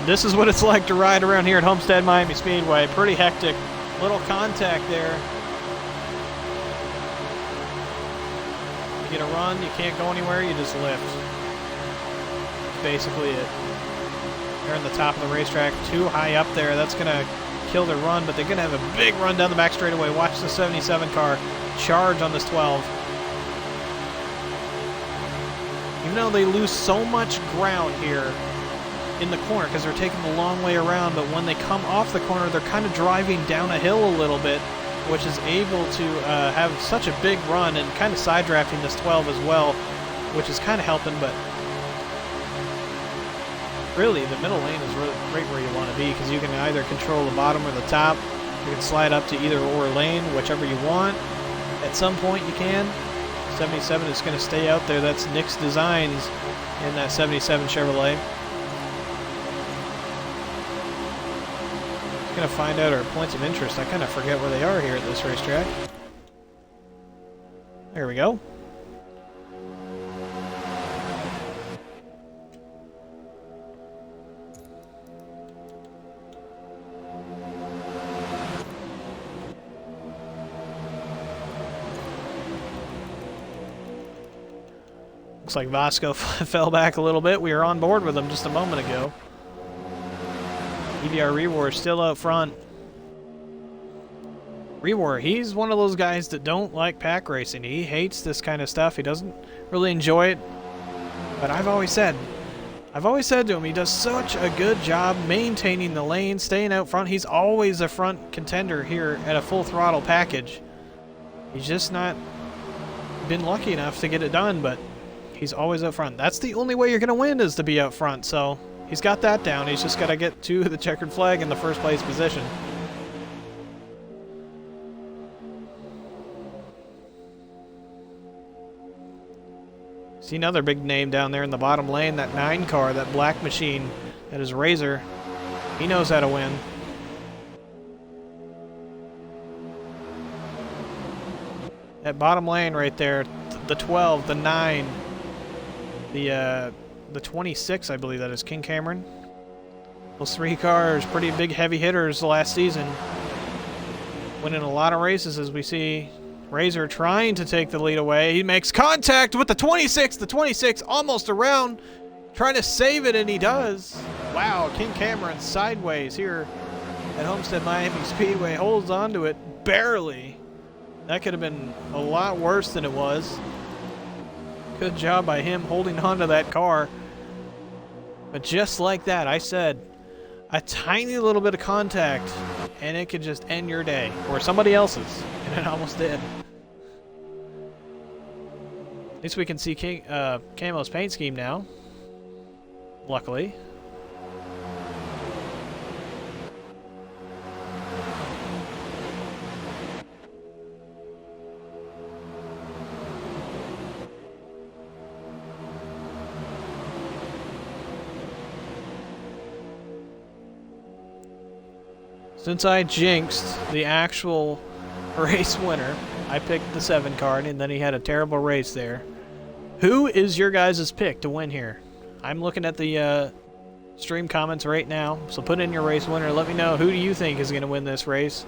This is what it's like to ride around here at Homestead Miami Speedway. Pretty hectic. Little contact there. You get a run, you can't go anywhere, you just lift. That's basically it. They're in the top of the racetrack, too high up there. That's going to kill their run, but they're going to have a big run down the back straightaway. Watch the 77 car charge on this 12. Even though they lose so much ground here in the corner because they're taking the long way around, but when they come off the corner, they're kind of driving down a hill a little bit, which is able to have such a big run and kind of side drafting this 12 as well, which is kind of helping. But really, the middle lane is really right where you want to be because you can either control the bottom or the top. You can slide up to either or lane, whichever you want. At some point you can. 77 is going to stay out there. That's Nick's Designs in that 77 Chevrolet. Going to find out our points of interest. I kind of forget where they are here at this racetrack. There we go. Looks like Vasco fell back a little bit. We were on board with him just a moment ago. EBR Rewar still out front. Rewar, he's one of those guys that don't like pack racing. He hates this kind of stuff. He doesn't really enjoy it. But I've always said to him, he does such a good job maintaining the lane, staying out front. He's always a front contender here at a full throttle package. He's just not been lucky enough to get it done, but he's always up front. That's the only way you're going to win, is to be out front. So he's got that down. He's just got to get to the checkered flag in the first place position. See another big name down there in the bottom lane, that 9 car, that black machine. That is Razor. He knows how to win. That bottom lane right there, the 12, the 9, the 26, I believe that is King Cameron. Those 3 cars, pretty big heavy hitters last season. Winning a lot of races, as we see Razor trying to take the lead away. He makes contact with the 26. The 26 almost around, trying to save it, and he does. Wow, King Cameron sideways here at Homestead Miami Speedway. Holds on to it barely. That could have been a lot worse than it was. Good job by him holding on to that car. But just like that, I said, a tiny little bit of contact, and it could just end your day, or somebody else's, and it almost did. At least we can see Camo's paint scheme now, luckily. Since I jinxed the actual race winner, I picked the 7 card, and then he had a terrible race there. Who is your guys' pick to win here? I'm looking at the stream comments right now, so put in your race winner. Let me know, who do you think is going to win this race?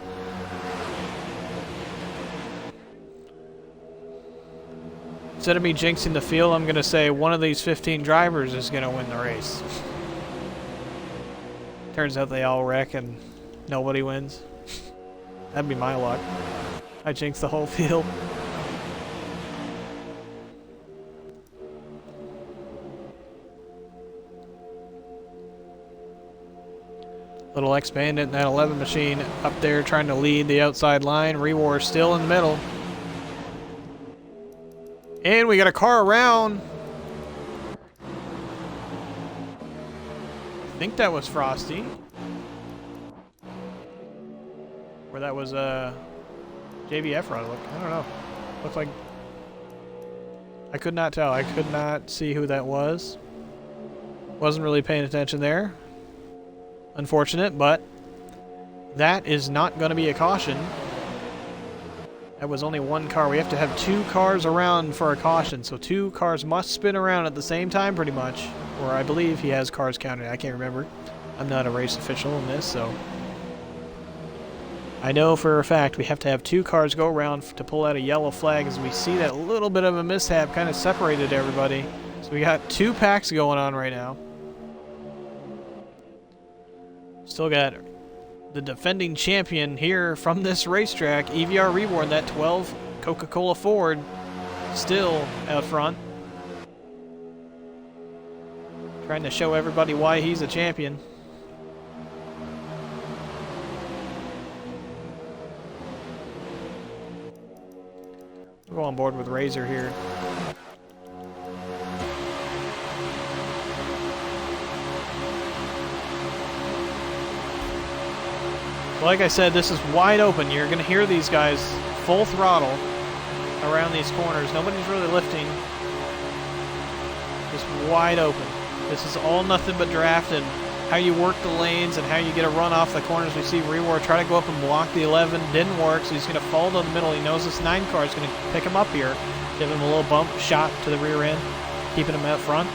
Instead of me jinxing the field, I'm going to say one of these 15 drivers is going to win the race. Turns out they all wreck and nobody wins. That'd be my luck. I jinxed the whole field. Little X Bandit and that 11 machine up there trying to lead the outside line. Rewar still in the middle. And we got a car around. I think that was Frosty. Or that was JBF run. I don't know. Looks like I could not tell. I could not see who that was. Wasn't really paying attention there. Unfortunate, but that is not going to be a caution. That was only one car. We have to have 2 cars around for a caution, so 2 cars must spin around at the same time pretty much. Or I believe he has cars counted. I can't remember. I'm not a race official in this, so I know for a fact we have to have 2 cars go around to pull out a yellow flag, as we see that little bit of a mishap kind of separated everybody. So we got 2 packs going on right now. Still got the defending champion here from this racetrack, EVR Reborn, that 12 Coca-Cola Ford, still out front. Trying to show everybody why he's a champion. We'll go on board with Razor here. Like I said, this is wide open. You're going to hear these guys full throttle around these corners. Nobody's really lifting. Just wide open. This is all nothing but draft and how you work the lanes and how you get a run off the corners. We see Rewar try to go up and block the 11. Didn't work, so he's going to fall down the middle. He knows this 9 car is going to pick him up here. Give him a little bump shot to the rear end, keeping him out front.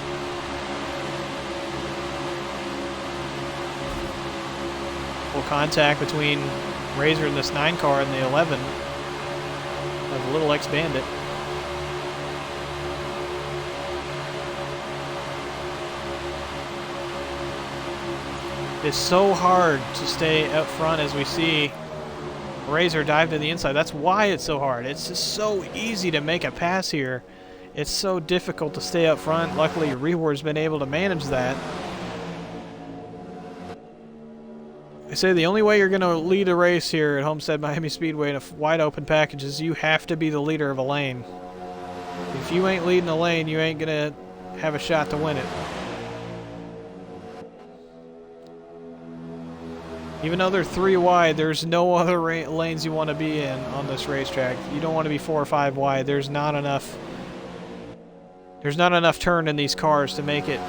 Full contact between Razor and this 9 car and the 11 of the little X Bandit. It's so hard to stay up front, as we see Razor dive to the inside. That's why it's so hard. It's just so easy to make a pass here. It's so difficult to stay up front. Luckily, Rewar's been able to manage that. I say the only way you're going to lead a race here at Homestead Miami Speedway in a wide open package is you have to be the leader of a lane. If you ain't leading a lane, you ain't going to have a shot to win it. Even though they're 3 wide, there's no other lanes you want to be in on this racetrack. You don't want to be 4 or 5 wide. There's not enough turn in these cars to make it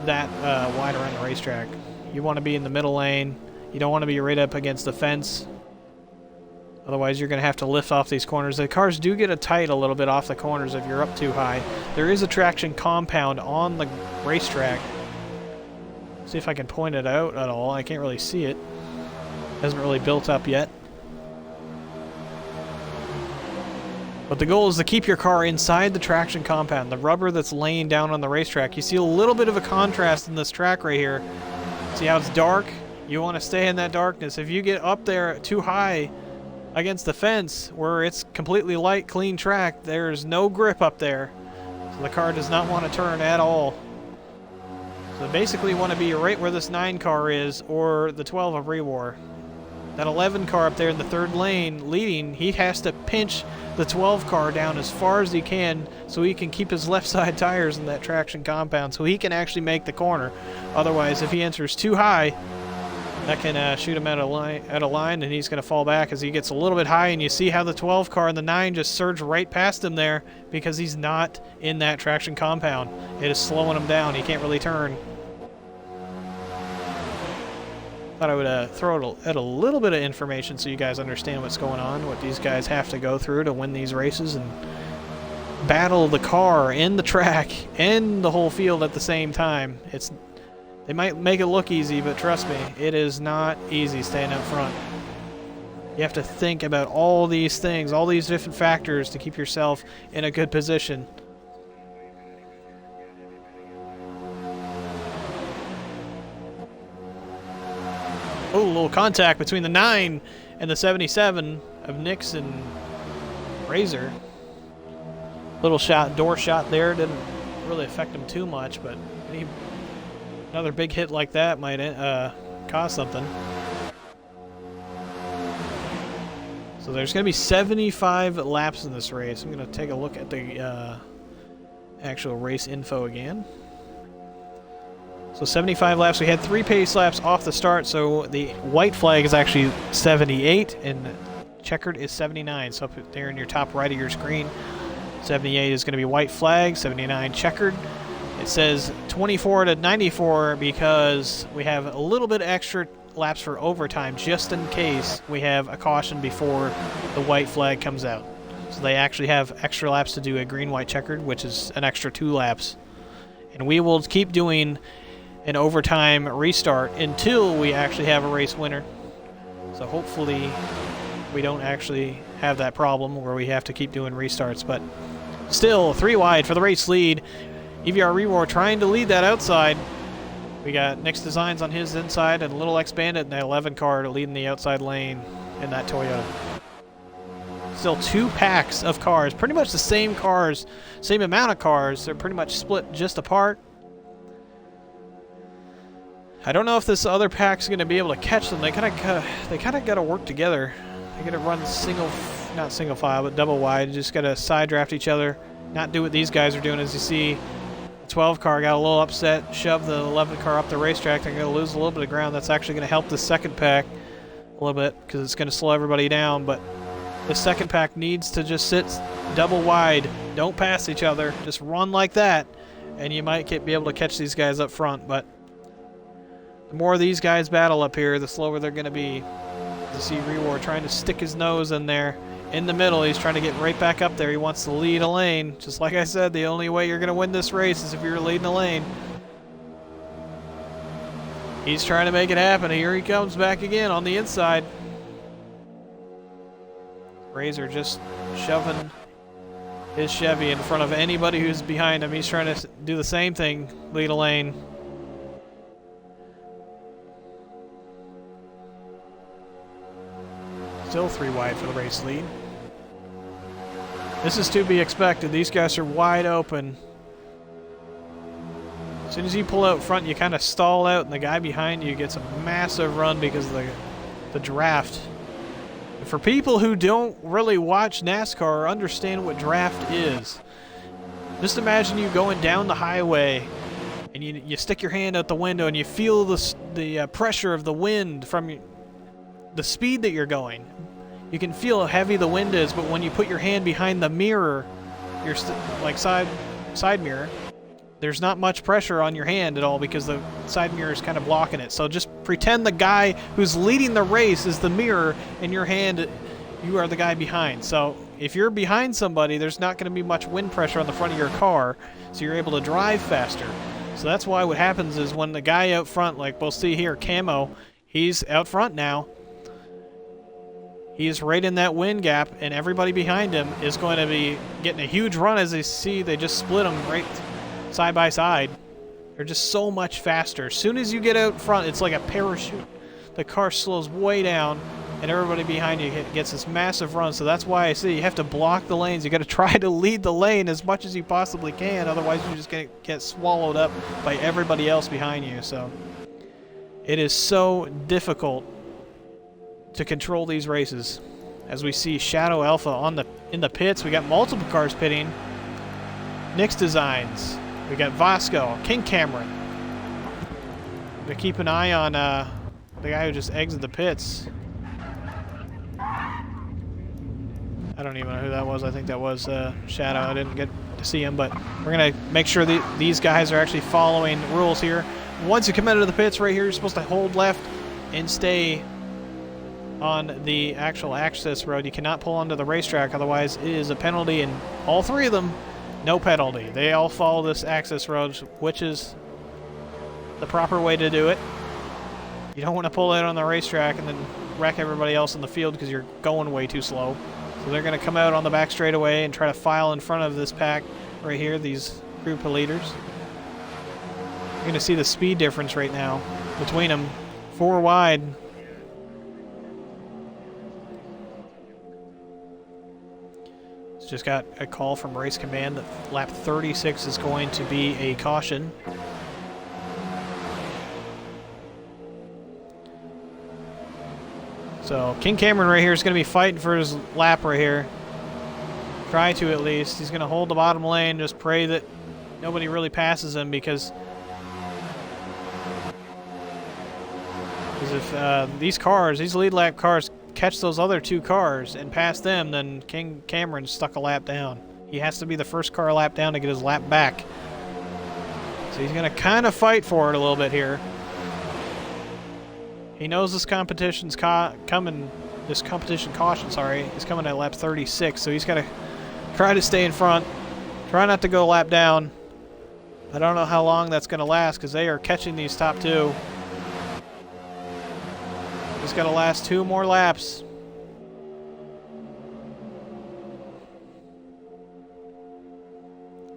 that wide around the racetrack. You want to be in the middle lane. You don't want to be right up against the fence. Otherwise, you're going to have to lift off these corners. The cars do get tight a little bit off the corners if you're up too high. There is a traction compound on the racetrack. See if I can point it out at all. I can't really see it. Hasn't really built up yet. But the goal is to keep your car inside the traction compound, the rubber that's laying down on the racetrack. You see a little bit of a contrast in this track right here. See how it's dark? You want to stay in that darkness. If you get up there too high against the fence where it's completely light, clean track, there's no grip up there. So the car does not want to turn at all. So basically you want to be right where this 9 car is, or the 12 of Rewar. That 11 car up there in the 3rd lane leading, he has to pinch the 12 car down as far as he can so he can keep his left side tires in that traction compound so he can actually make the corner. Otherwise, if he enters too high, that can shoot him out of line, and he's going to fall back as he gets a little bit high. And you see how the 12 car and the 9 just surge right past him there because he's not in that traction compound. It is slowing him down. He can't really turn. Thought I would throw out a little bit of information so you guys understand what's going on, what these guys have to go through to win these races and battle the car and the track and the whole field at the same time. They might make it look easy, but trust me, it is not easy staying up front. You have to think about all these things, all these different factors to keep yourself in a good position. Oh, a little contact between the 9 and the 77 of Nix and Razor. Little shot, door shot there. Didn't really affect him too much, but another big hit like that might cost something. So there's going to be 75 laps in this race. I'm going to take a look at the actual race info again. So 75 laps. We had 3 pace laps off the start, so the white flag is actually 78 and checkered is 79. So up there in your top right of your screen, 78 is going to be white flag, 79 checkered. It says 24 to 94 because we have a little bit extra laps for overtime just in case we have a caution before the white flag comes out. So they actually have extra laps to do a green-white checkered, which is an extra 2 laps. And we will keep doing an overtime restart until we actually have a race winner. So hopefully we don't actually have that problem where we have to keep doing restarts. But still, 3 wide for the race lead. EVR Rewar trying to lead that outside. We got Nick's Designs on his inside and Little X Bandit in the 11 car leading the outside lane in that Toyota. Still 2 packs of cars, pretty much the same cars, same amount of cars. They're pretty much split just apart. I don't know if this other pack's going to be able to catch them. They kind of got to work together. They got to run not single file, but double wide. Just got to side draft each other. Not do what these guys are doing. As you see, the 12 car got a little upset, shoved the 11 car up the racetrack. They're going to lose a little bit of ground. That's actually going to help the second pack a little bit because it's going to slow everybody down. But the second pack needs to just sit double wide. Don't pass each other. Just run like that, and you might be able to catch these guys up front. But the more these guys battle up here, the slower they're going to be. You see Rewar trying to stick his nose in there. In the middle, he's trying to get right back up there. He wants to lead a lane. Just like I said, the only way you're going to win this race is if you're leading a lane. He's trying to make it happen. Here he comes back again on the inside. Razor just shoving his Chevy in front of anybody who's behind him. He's trying to do the same thing, lead a lane. Still 3 wide for the race lead. This is to be expected. These guys are wide open. As soon as you pull out front, you kind of stall out, and the guy behind you gets a massive run because of the draft. And for people who don't really watch NASCAR or understand what draft is, just imagine you going down the highway and you stick your hand out the window and you feel the pressure of the wind from the speed that you're going. You can feel how heavy the wind is, but when you put your hand behind the mirror, your like side mirror, there's not much pressure on your hand at all because the side mirror is kind of blocking it. So just pretend the guy who's leading the race is the mirror, and your hand, you are the guy behind. So if you're behind somebody, there's not going to be much wind pressure on the front of your car, so you're able to drive faster. So that's why what happens is when the guy out front, like we'll see here, Camo, he's out front now. He's right in that wind gap, and everybody behind him is going to be getting a huge run as they see they just split them right side by side. They're just so much faster. As soon as you get out front, it's like a parachute. The car slows way down, and everybody behind you gets this massive run. So that's why I say you have to block the lanes. You got to try to lead the lane as much as you possibly can. Otherwise, you're just going to get swallowed up by everybody else behind you. So it is so difficult to control these races. As we see Shadow Alpha in the pits, we got multiple cars pitting. Nick's Designs, we got Vasco, King Cameron. To keep an eye on the guy who just exited the pits. I don't even know who that was. I think that was Shadow. I didn't get to see him, but we're gonna make sure that these guys are actually following rules here. Once you come out of the pits right here, you're supposed to hold left and stay on the actual access road. You cannot pull onto the racetrack, otherwise it is a penalty, and all 3 of them, no penalty. They all follow this access road, which is the proper way to do it. You don't want to pull out on the racetrack and then wreck everybody else in the field because you're going way too slow. So they're going to come out on the back straightaway and try to file in front of this pack right here, these group of leaders. You're going to see the speed difference right now between them. 4 wide. Just got a call from Race Command that lap 36 is going to be a caution. So King Cameron right here is going to be fighting for his lap right here. Try to at least. He's going to hold the bottom lane, just pray that nobody really passes him because if these lead lap cars catch those other two cars and pass them, then King Cameron's stuck a lap down. He has to be the first car a lap down to get his lap back. So he's going to kind of fight for it a little bit here. He knows this competition's coming. This competition caution, sorry, is coming at lap 36. So he's got to try to stay in front. Try not to go a lap down. I don't know how long that's going to last because they are catching these top two. He's got to last 2 more laps.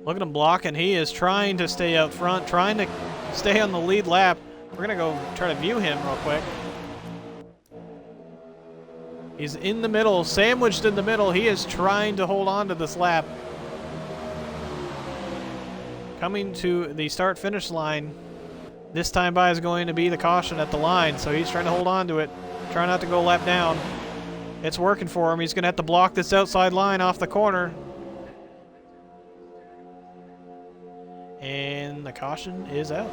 Look at him blocking. He is trying to stay up front, trying to stay on the lead lap. We're going to go try to view him real quick. He's in the middle, sandwiched in the middle. He is trying to hold on to this lap. Coming to the start-finish line. This time by is going to be the caution at the line, so he's trying to hold on to it. Try not to go lap down. It's working for him. He's going to have to block this outside line off the corner. And the caution is out.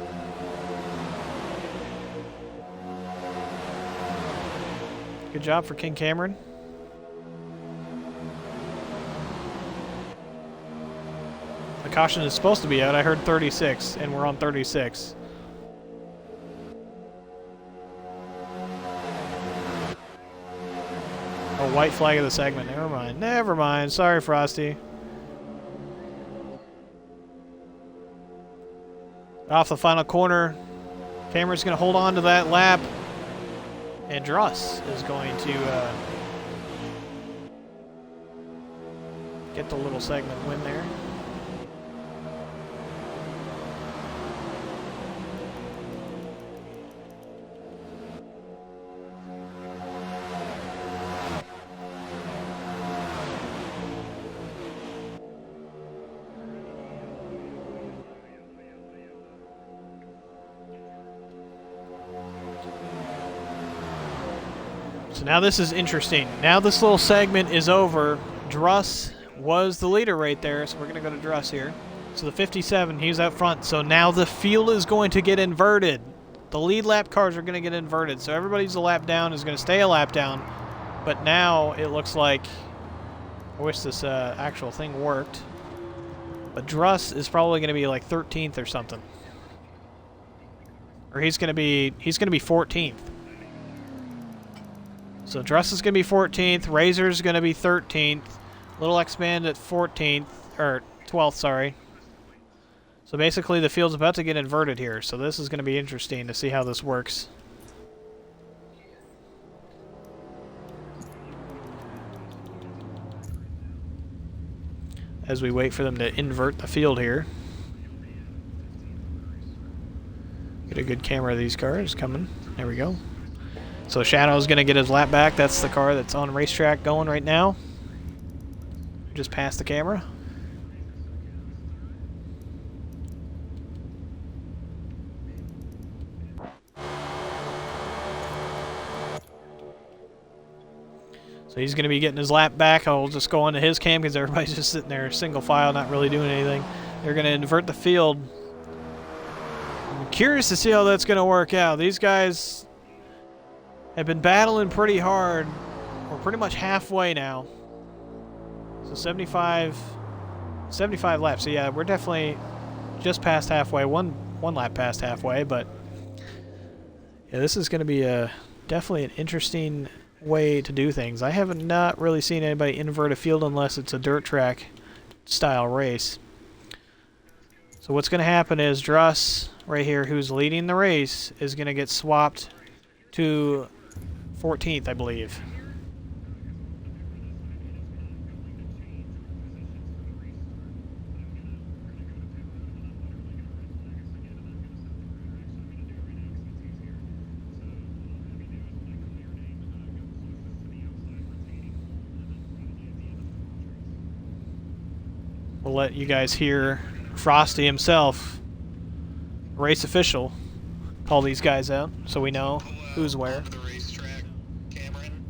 Good job for King Cameron. The caution is supposed to be out. I heard 36, and we're on 36. Oh, white flag of the segment. Never mind. Never mind. Sorry, Frosty. Off the final corner. Cameron's going to hold on to that lap. And Druss is going to get the little segment win there. So now this is interesting. Now this little segment is over. Druss was the leader right there, so we're going to go to Druss here. So the 57, he's out front. So now the field is going to get inverted. The lead lap cars are going to get inverted. So everybody's a lap down is going to stay a lap down. But now it looks like, I wish this actual thing worked. But Druss is probably going to be like 13th or something. Or he's going to be 14th. So Druss is going to be 14th, Razor's going to be 13th, Little X-Man at 14th, or 12th, sorry. So basically the field's about to get inverted here, so this is going to be interesting to see how this works. As we wait for them to invert the field here. Get a good camera of these cars coming. There we go. So Shadow's going to get his lap back. That's the car that's on racetrack going right now. Just past the camera. So he's going to be getting his lap back. I'll just go onto his cam because everybody's just sitting there single file, not really doing anything. They're going to invert the field. I'm curious to see how that's going to work out. These guys have been battling pretty hard. We're pretty much halfway now. So 75 laps. So yeah, we're definitely just past halfway. One lap past halfway, but yeah, this is going to be definitely an interesting way to do things. I have not really seen anybody invert a field unless it's a dirt track style race. So what's going to happen is Druss right here, who's leading the race, is going to get swapped to 14th, I believe. We'll let you guys hear Frosty himself, race official, call these guys out so we know who's where. The racetrack, Cameron.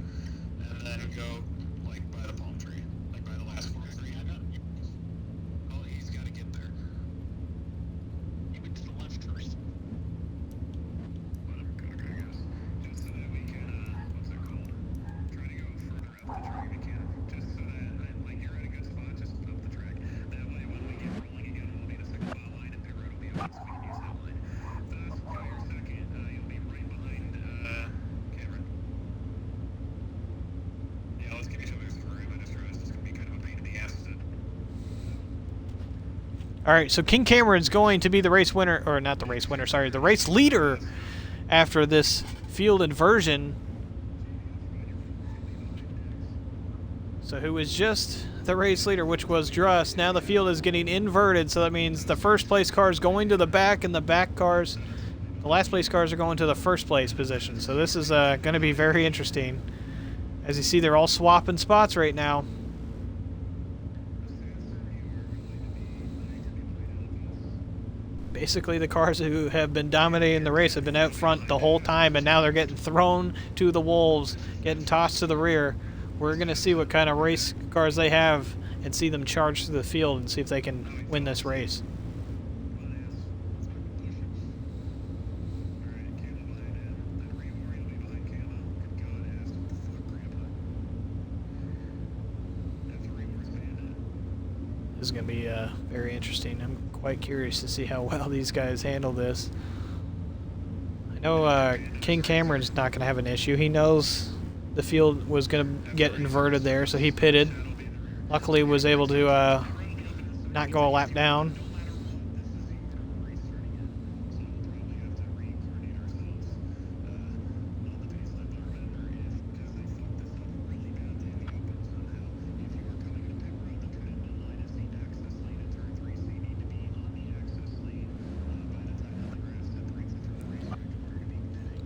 All right, so King Cameron's going to be the race winner, or not the race winner, sorry, the race leader after this field inversion. So who was just the race leader, which was Druss. Now the field is getting inverted, so that means the first place cars going to the back, and the back cars, the last place cars are going to the first place position. So this is going to be very interesting. As you see, they're all swapping spots right now. Basically, the cars who have been dominating the race have been out front the whole time, and now they're getting thrown to the wolves, getting tossed to the rear. We're going to see what kind of race cars they have and see them charge through the field and see if they can win this race. This is going to be very interesting. I'm quite curious to see how well these guys handle this. I know King Cameron's not going to have an issue. He knows the field was going to get inverted there, so he pitted. Luckily was able to not go a lap down.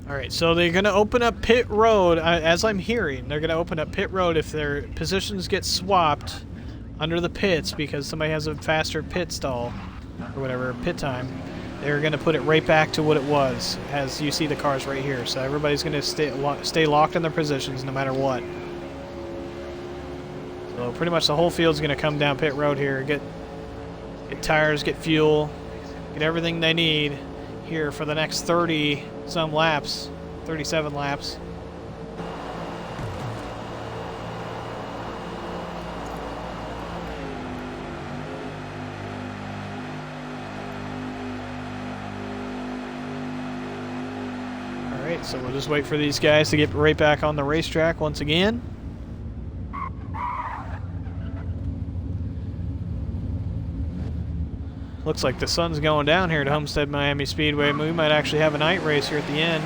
Alright, so they're going to open up pit road, as I'm hearing. They're going to open up pit road if their positions get swapped under the pits because somebody has a faster pit stall, or whatever, pit time. They're going to put it right back to what it was, as you see the cars right here. So everybody's going to stay locked in their positions no matter what. So pretty much the whole field's going to come down pit road here, get tires, get fuel, get everything they need here for the next 30 some laps, 37 laps. Alright, so we'll just wait for these guys to get right back on the racetrack once again. Looks like the sun's going down here at Homestead Miami Speedway. We might actually have a night race here at the end.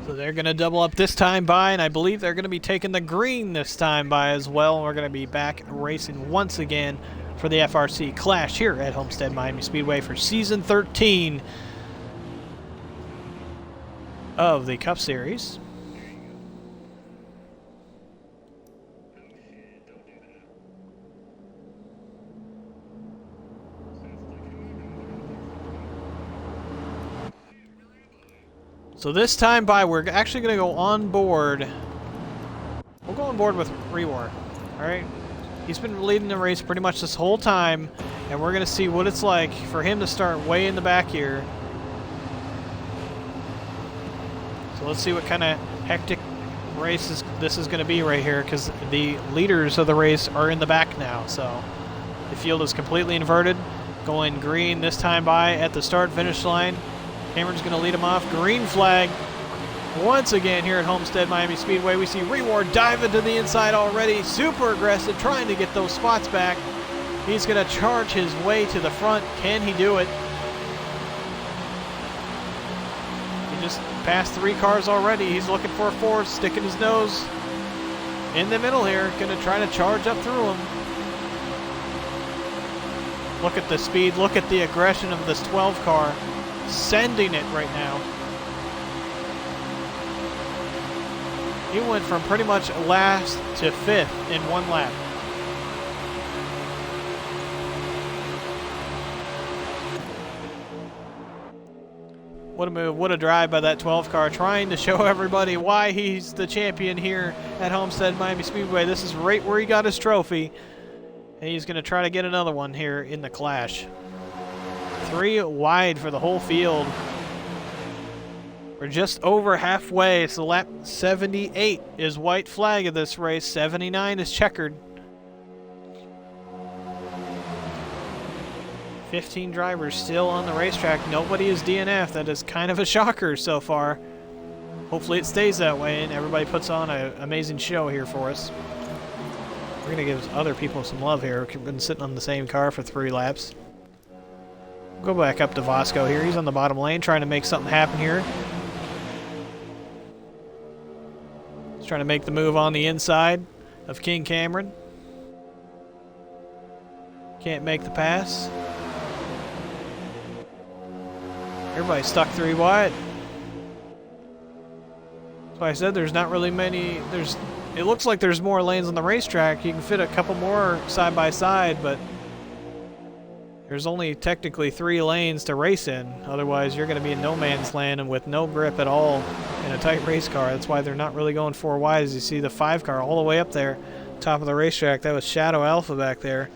So they're going to double up this time by, and I believe they're going to be taking the green this time by as well. We're going to be back racing once again for the FRC Clash here at Homestead Miami Speedway for Season 13 of the Cup Series. So this time by, we're actually going to go on board. We'll go on board with Rewar. Alright? He's been leading the race pretty much this whole time, and we're going to see what it's like for him to start way in the back here. So let's see what kind of hectic race this is going to be right here, because the leaders of the race are in the back now. So the field is completely inverted, going green this time by at the start-finish line. Cameron's going to lead him off. Green flag once again here at Homestead Miami Speedway. We see Reward dive into the inside already. Super aggressive, trying to get those spots back. He's going to charge his way to the front. Can he do it? He just passed 3 cars already. He's looking for a 4th, sticking his nose in the middle here. Going to try to charge up through him. Look at the speed. Look at the aggression of this 12 car. Sending it right now. He went from pretty much last to 5th in 1 lap. What a move, what a drive by that 12 car, trying to show everybody why he's the champion here at Homestead Miami Speedway. This is right where he got his trophy, and he's going to try to get another one here in the Clash. 3 wide for the whole field. We're just over halfway, so lap 78 is white flag of this race. 79 is checkered. 15 drivers still on the racetrack. Nobody is DNF. That is kind of a shocker so far. Hopefully it stays that way and everybody puts on an amazing show here for us. We're going to give other people some love here. We've been sitting on the same car for 3 laps. Go back up to Vasco here. He's on the bottom lane trying to make something happen here. He's trying to make the move on the inside of King Cameron. Can't make the pass. Everybody's stuck 3 wide. That's why I said there's not really many. It looks like there's more lanes on the racetrack. You can fit a couple more side by side, but there's only technically 3 lanes to race in. Otherwise, you're going to be in no man's land and with no grip at all in a tight race car. That's why they're not really going 4 wide. As you see the 5 car all the way up there, top of the racetrack. That was Shadow Alpha back there.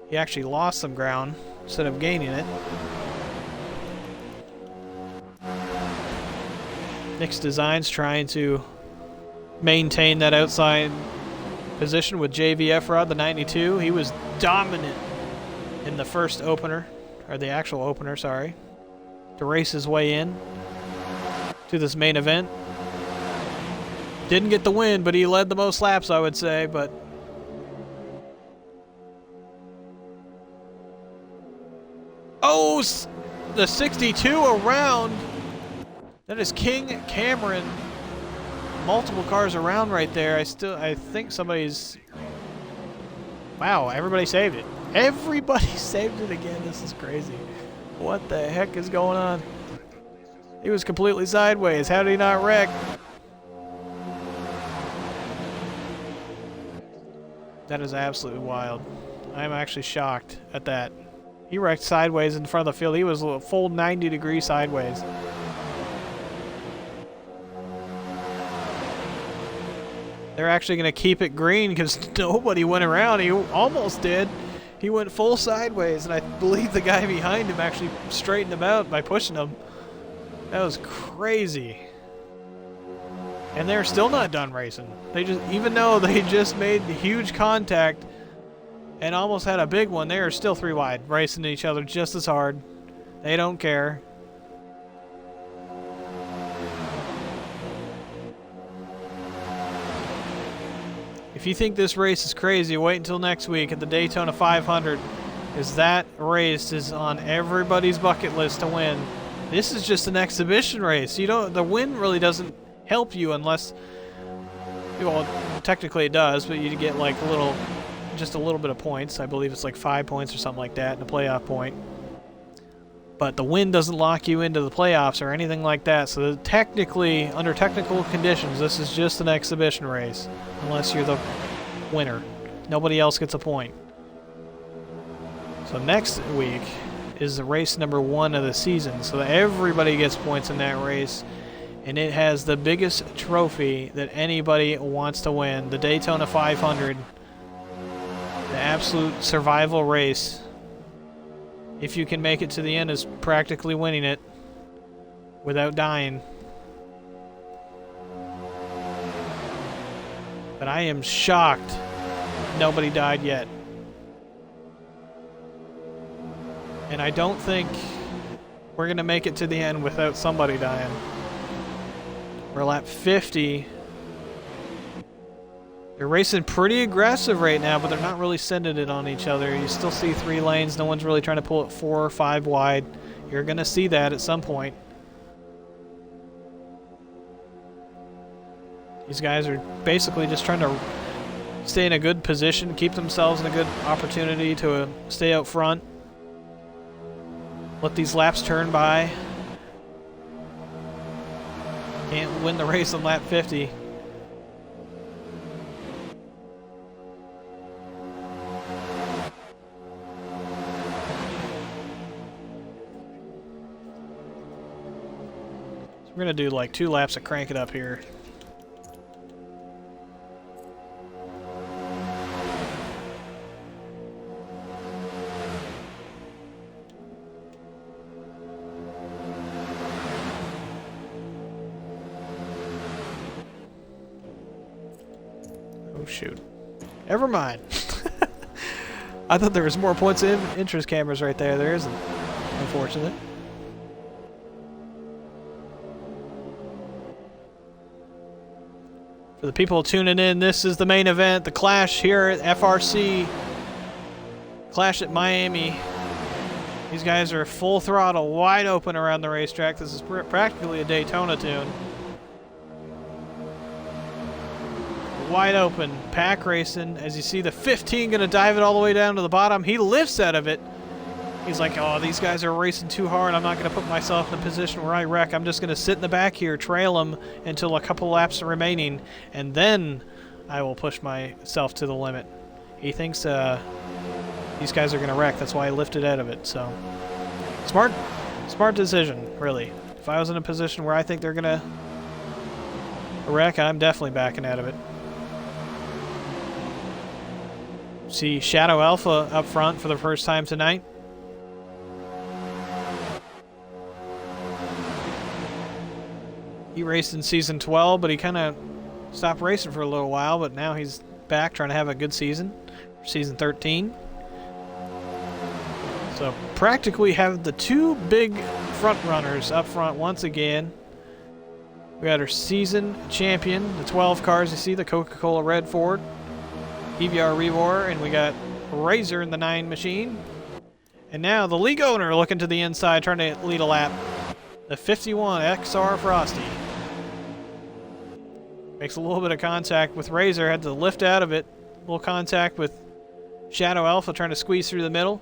He actually lost some ground instead of gaining it. Nick's Designs trying to maintain that outside position with JVF Rod, the 92. He was dominant in the first opener, or the actual opener, sorry, to race his way in to this main event. Didn't get the win, but he led the most laps, I would say, but oh, the 62 around. That is King Cameron. Multiple cars around right there. I think somebody's... Wow, everybody saved it. Everybody saved it again. This is crazy. What the heck is going on? He was completely sideways. How did he not wreck? That is absolutely wild. I'm actually shocked at that. He wrecked sideways in front of the field. He was a full 90-degree sideways. They're actually going to keep it green because nobody went around. He almost did. He went full sideways, and I believe the guy behind him actually straightened him out by pushing him. That was crazy. And they're still not done racing. Even though they just made huge contact and almost had a big one, they are still 3 wide, racing each other just as hard. They don't care. If you think this race is crazy, wait until next week at the Daytona 500, because that race is on everybody's bucket list to win. This is just an exhibition race. The win really doesn't help you unless, well, technically it does, but you get like just a little bit of points. I believe it's like 5 points or something like that, and a playoff point. But the win doesn't lock you into the playoffs or anything like that. So technically, under technical conditions, this is just an exhibition race, unless you're the winner. Nobody else gets a point. So next week is the race number 1 of the season. So everybody gets points in that race. And it has the biggest trophy that anybody wants to win. The Daytona 500. The absolute survival race. If you can make it to the end, is practically winning it without dying. But I am shocked nobody died yet. And I don't think we're going to make it to the end without somebody dying. We're lap 50. They're racing pretty aggressive right now, but they're not really sending it on each other. You still see 3 lanes. No one's really trying to pull it 4 or 5 wide. You're going to see that at some point. These guys are basically just trying to stay in a good position, keep themselves in a good opportunity to stay out front. Let these laps turn by. Can't win the race on lap 50. We're going to do like 2 laps to crank it up here. shoot. Never mind. I thought there was more points of interest cameras right there. There isn't, unfortunately. For the people tuning in, this is the main event, the Clash here at FRC. Clash at Miami. These guys are full throttle, wide open around the racetrack. This is practically a Daytona tune. Wide open, pack racing. As you see, the 15 gonna dive it all the way down to the bottom. He lifts out of it. He's like, oh, these guys are racing too hard. I'm not gonna put myself in a position where I wreck. I'm just gonna sit in the back here, trail them until a couple laps are remaining, and then I will push myself to the limit. He thinks these guys are gonna wreck. That's why I lifted out of it. So smart decision, really. If I was in a position where I think they're gonna wreck, I'm definitely backing out of it. See Shadow Alpha up front for the first time tonight. He raced in Season 12, but he kind of stopped racing for a little while, but now he's back trying to have a good season. Season 13. So practically have the two big front runners up front once again. We got our season champion, the 12 cars. You see the Coca-Cola Red Ford. EVR Rewar, and we got Razor in the 9 machine. And now the league owner looking to the inside, trying to lead a lap. The 51 XR Frosty. Makes a little bit of contact with Razor, had to lift out of it. A little contact with Shadow Alpha trying to squeeze through the middle.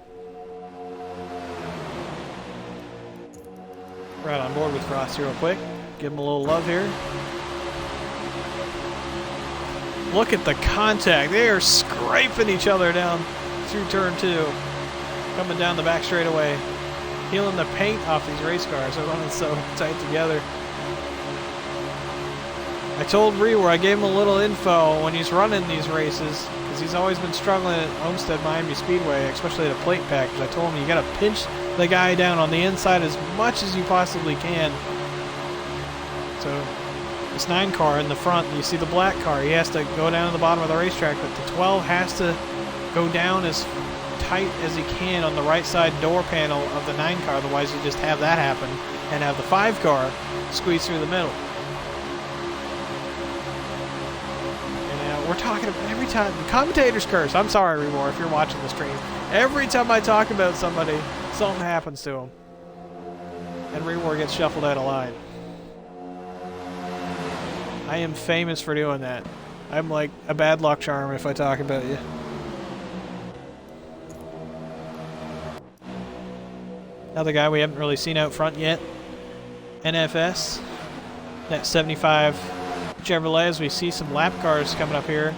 Right on board with Frosty real quick. Give him a little love here. Look at the contact. They are scraping each other down through turn 2. Coming down the back straightaway. Peeling the paint off these race cars. They're running so tight together. I told Rewar, I gave him a little info when he's running these races, because he's always been struggling at Homestead Miami Speedway, especially at a plate package. I told him you got to pinch the guy down on the inside as much as you possibly can. So this 9 car in the front, you see the black car, he has to go down to the bottom of the racetrack, but the 12 has to go down as tight as he can on the right side door panel of the 9 car, otherwise you just have that happen and have the 5 car squeeze through the middle. And we're talking about every time, the commentators curse. I'm sorry, Rewar, if you're watching the stream. Every time I talk about somebody, something happens to him. And Rewar gets shuffled out of line. I am famous for doing that. I'm like a bad luck charm if I talk about you. Another guy we haven't really seen out front yet. NFS. That 75 Chevrolet, as we see some lap cars coming up here.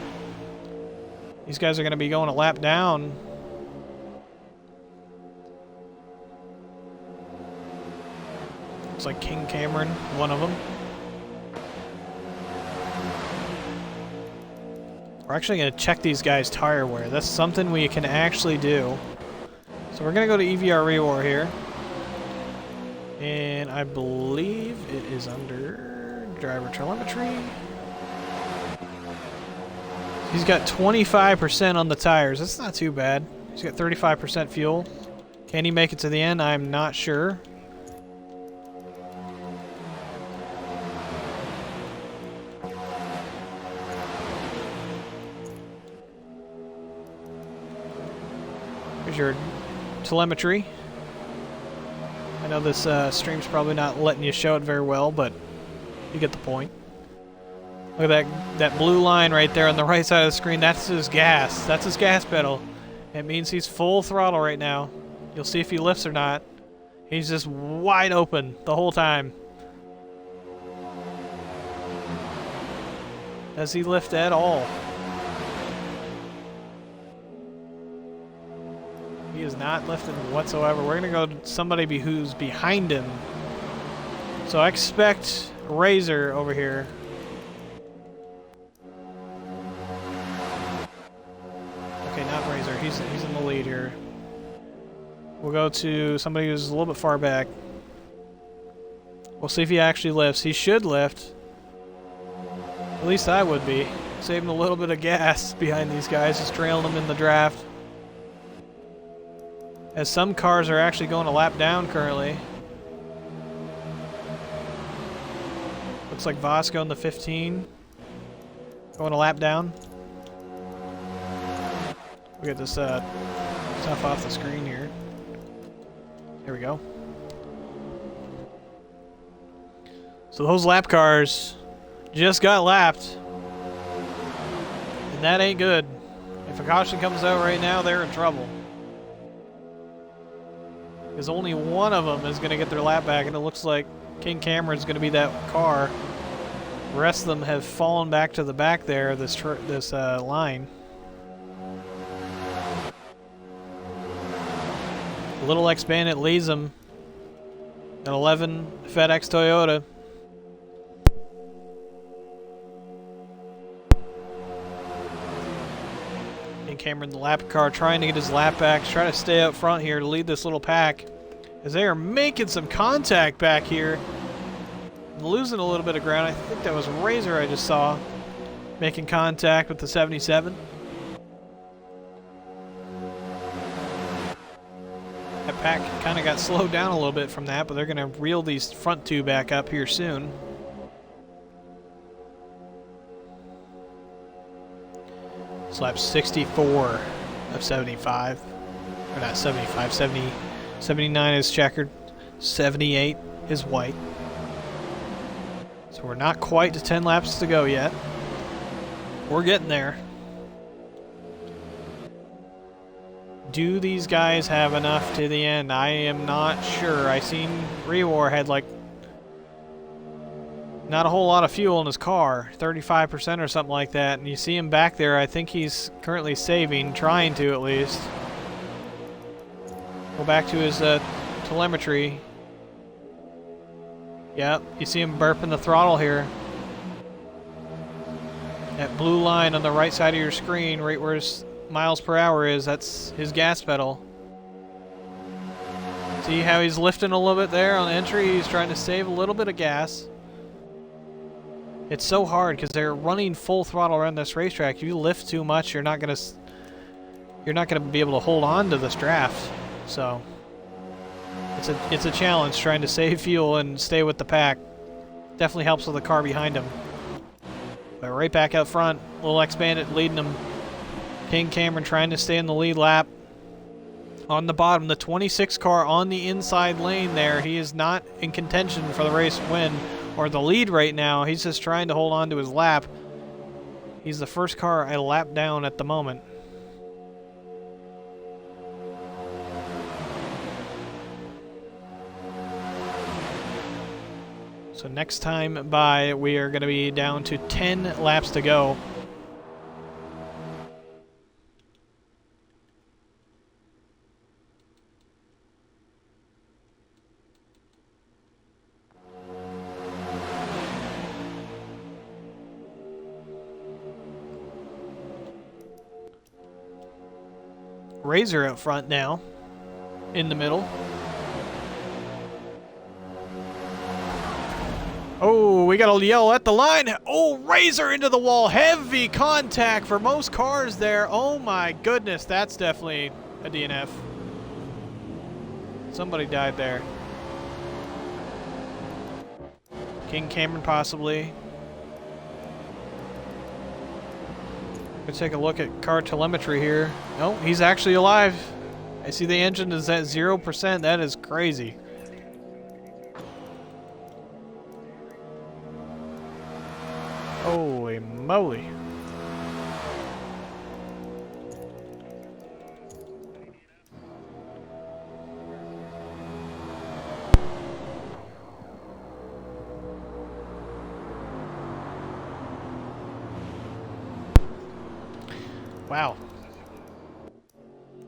These guys are going to be going a lap down. Looks like King Cameron, one of them. We're actually going to check these guys' tire wear. That's something we can actually do. So we're going to go to EVR Rewar here. And I believe it is under driver telemetry. He's got 25% on the tires. That's not too bad. He's got 35% fuel. Can he make it to the end? I'm not sure. Here's your telemetry. I know this stream's probably not letting you show it very well, but you get the point. Look at that blue line right there on the right side of the screen. That's his gas. That's his gas pedal. It means he's full throttle right now. You'll see if he lifts or not. He's just wide open the whole time. Does he lift at all? He is not lifting whatsoever. We're going to go to somebody who's behind him. So I expect Razor over here. Okay, not Razor. He's in the lead here. We'll go to somebody who's a little bit far back. We'll see if he actually lifts. He should lift. At least I would be. Saving a little bit of gas behind these guys, just trailing them in the draft. As some cars are actually going a lap down currently. Looks like Vasco in the 15. Going a lap down. We'll get this stuff off the screen here. Here we go. So those lap cars just got lapped. And that ain't good. If a caution comes out right now, they're in trouble. Because only one of them is going to get their lap back, and it looks like King Cameron's going to be that car. The rest of them have fallen back to the back there, this line. Little X Bandit leads them. An 11 FedEx Toyota. King Cameron, the lap car, trying to get his lap back, trying to stay up front here to lead this little pack. As they are making some contact back here. Losing a little bit of ground. I think that was Razor I just saw making contact with the 77. That pack kind of got slowed down a little bit from that, but they're going to reel these front two back up here soon. It's lap 64 of 75. Or not 75, 70. 79 is checkered. 78 is white. So we're not quite to 10 laps to go yet. We're getting there. Do these guys have enough to the end? I am not sure. I seen Rewar had like not a whole lot of fuel in his car, 35% or something like that. And you see him back there. I think he's currently saving, trying to at least. Go back to his telemetry. Yep, you see him burping the throttle here. That blue line on the right side of your screen, right where his miles per hour is, that's his gas pedal. See how he's lifting a little bit there on entry? He's trying to save a little bit of gas. It's so hard because they're running full throttle around this racetrack. If you lift too much, you're not gonna be able to hold on to this draft. So it's a challenge trying to save fuel and stay with the pack. Definitely helps with the car behind him. But right back out front, Little X Bandit leading him. King Cameron trying to stay in the lead lap. On the bottom, the 26 car on the inside lane there. He is not in contention for the race win or the lead right now. He's just trying to hold on to his lap. He's the first car a lap down at the moment. So next time by, we are going to be down to 10 laps to go. Razor out front now, in the middle. Oh, we gotta yell at the line. Oh, Razor into the wall. Heavy contact for most cars there. Oh my goodness, that's definitely a DNF. Somebody died there. King Cameron possibly. Let's take a look at car telemetry here. No, he's actually alive. I see the engine is at 0%. That is crazy. Holy moly. Wow.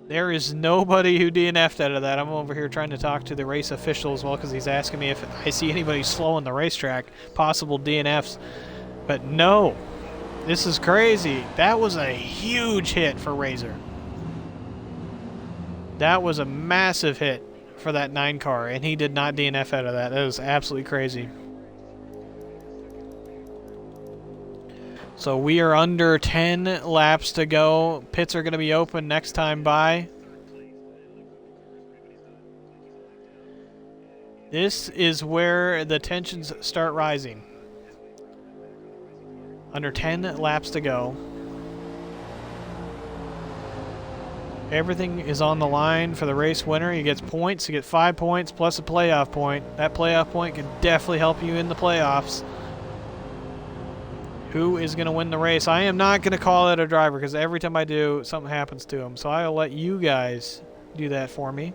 There is nobody who DNF'd out of that. I'm over here trying to talk to the race official as well because he's asking me if I see anybody slow on the racetrack, possible DNFs. But no, this is crazy. That was a huge hit for Razor. That was a massive hit for that 9 car, and he did not DNF out of that. That was absolutely crazy. So we are under 10 laps to go. Pits are going to be open next time by. This is where the tensions start rising. Under 10 laps to go. Everything is on the line for the race winner. He gets points. He gets 5 points plus a playoff point. That playoff point can definitely help you in the playoffs. Who is going to win the race? I am not going to call it a driver because every time I do, something happens to him. So I'll let you guys do that for me.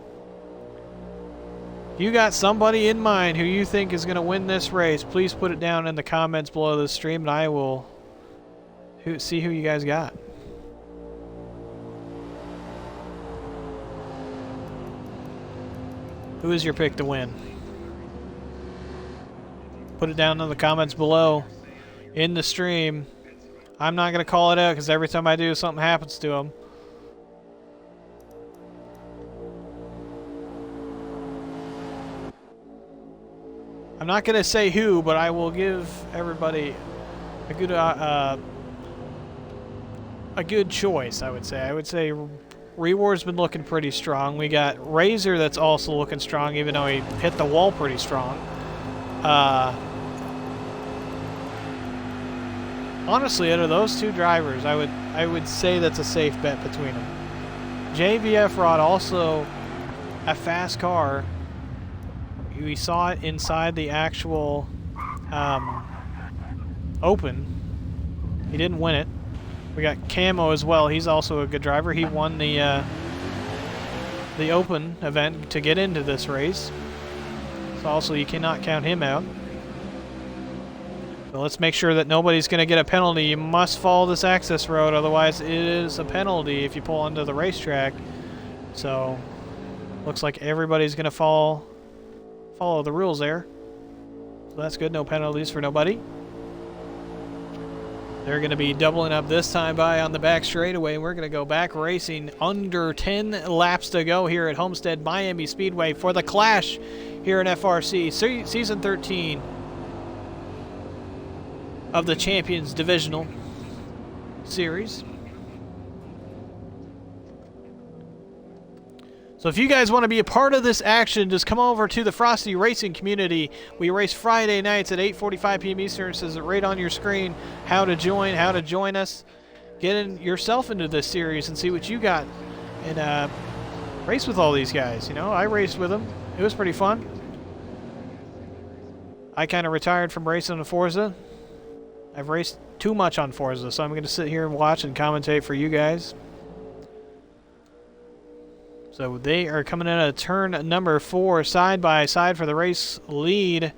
If you got somebody in mind who you think is going to win this race, please put it down in the comments below the stream, and I will see who you guys got. Who is your pick to win? Put it down in the comments below in the stream. I'm not going to call it out because every time I do, something happens to him. I'm not going to say who, but I will give everybody a good choice, I would say. I would say Rewar's been looking pretty strong. We got Razor that's also looking strong, even though he hit the wall pretty strong. Honestly, out of those two drivers, I would say that's a safe bet between them. JVF Rod also a fast car. We saw it inside the actual Open. He didn't win it. We got Camo as well. He's also a good driver. He won the Open event to get into this race. So also you cannot count him out. But let's make sure that nobody's going to get a penalty. You must follow this access road, otherwise it is a penalty if you pull onto the racetrack. So looks like everybody's going to follow the rules there. So that's good. No penalties for nobody. They're going to be doubling up this time by on the back straightaway. We're going to go back racing under 10 laps to go here at Homestead Miami Speedway for the Clash here in FRC Season 13 of the Champions Divisional Series. So if you guys want to be a part of this action, just come over to the Frosty Racing community. We race Friday nights at 8:45 p.m. Eastern. It says it right on your screen how to join us. Get yourself into this series and see what you got. And race with all these guys. You know, I raced with them. It was pretty fun. I kind of retired from racing on Forza. I've raced too much on Forza, so I'm going to sit here and watch and commentate for you guys. So they are coming in at turn number 4, side by side for the race lead.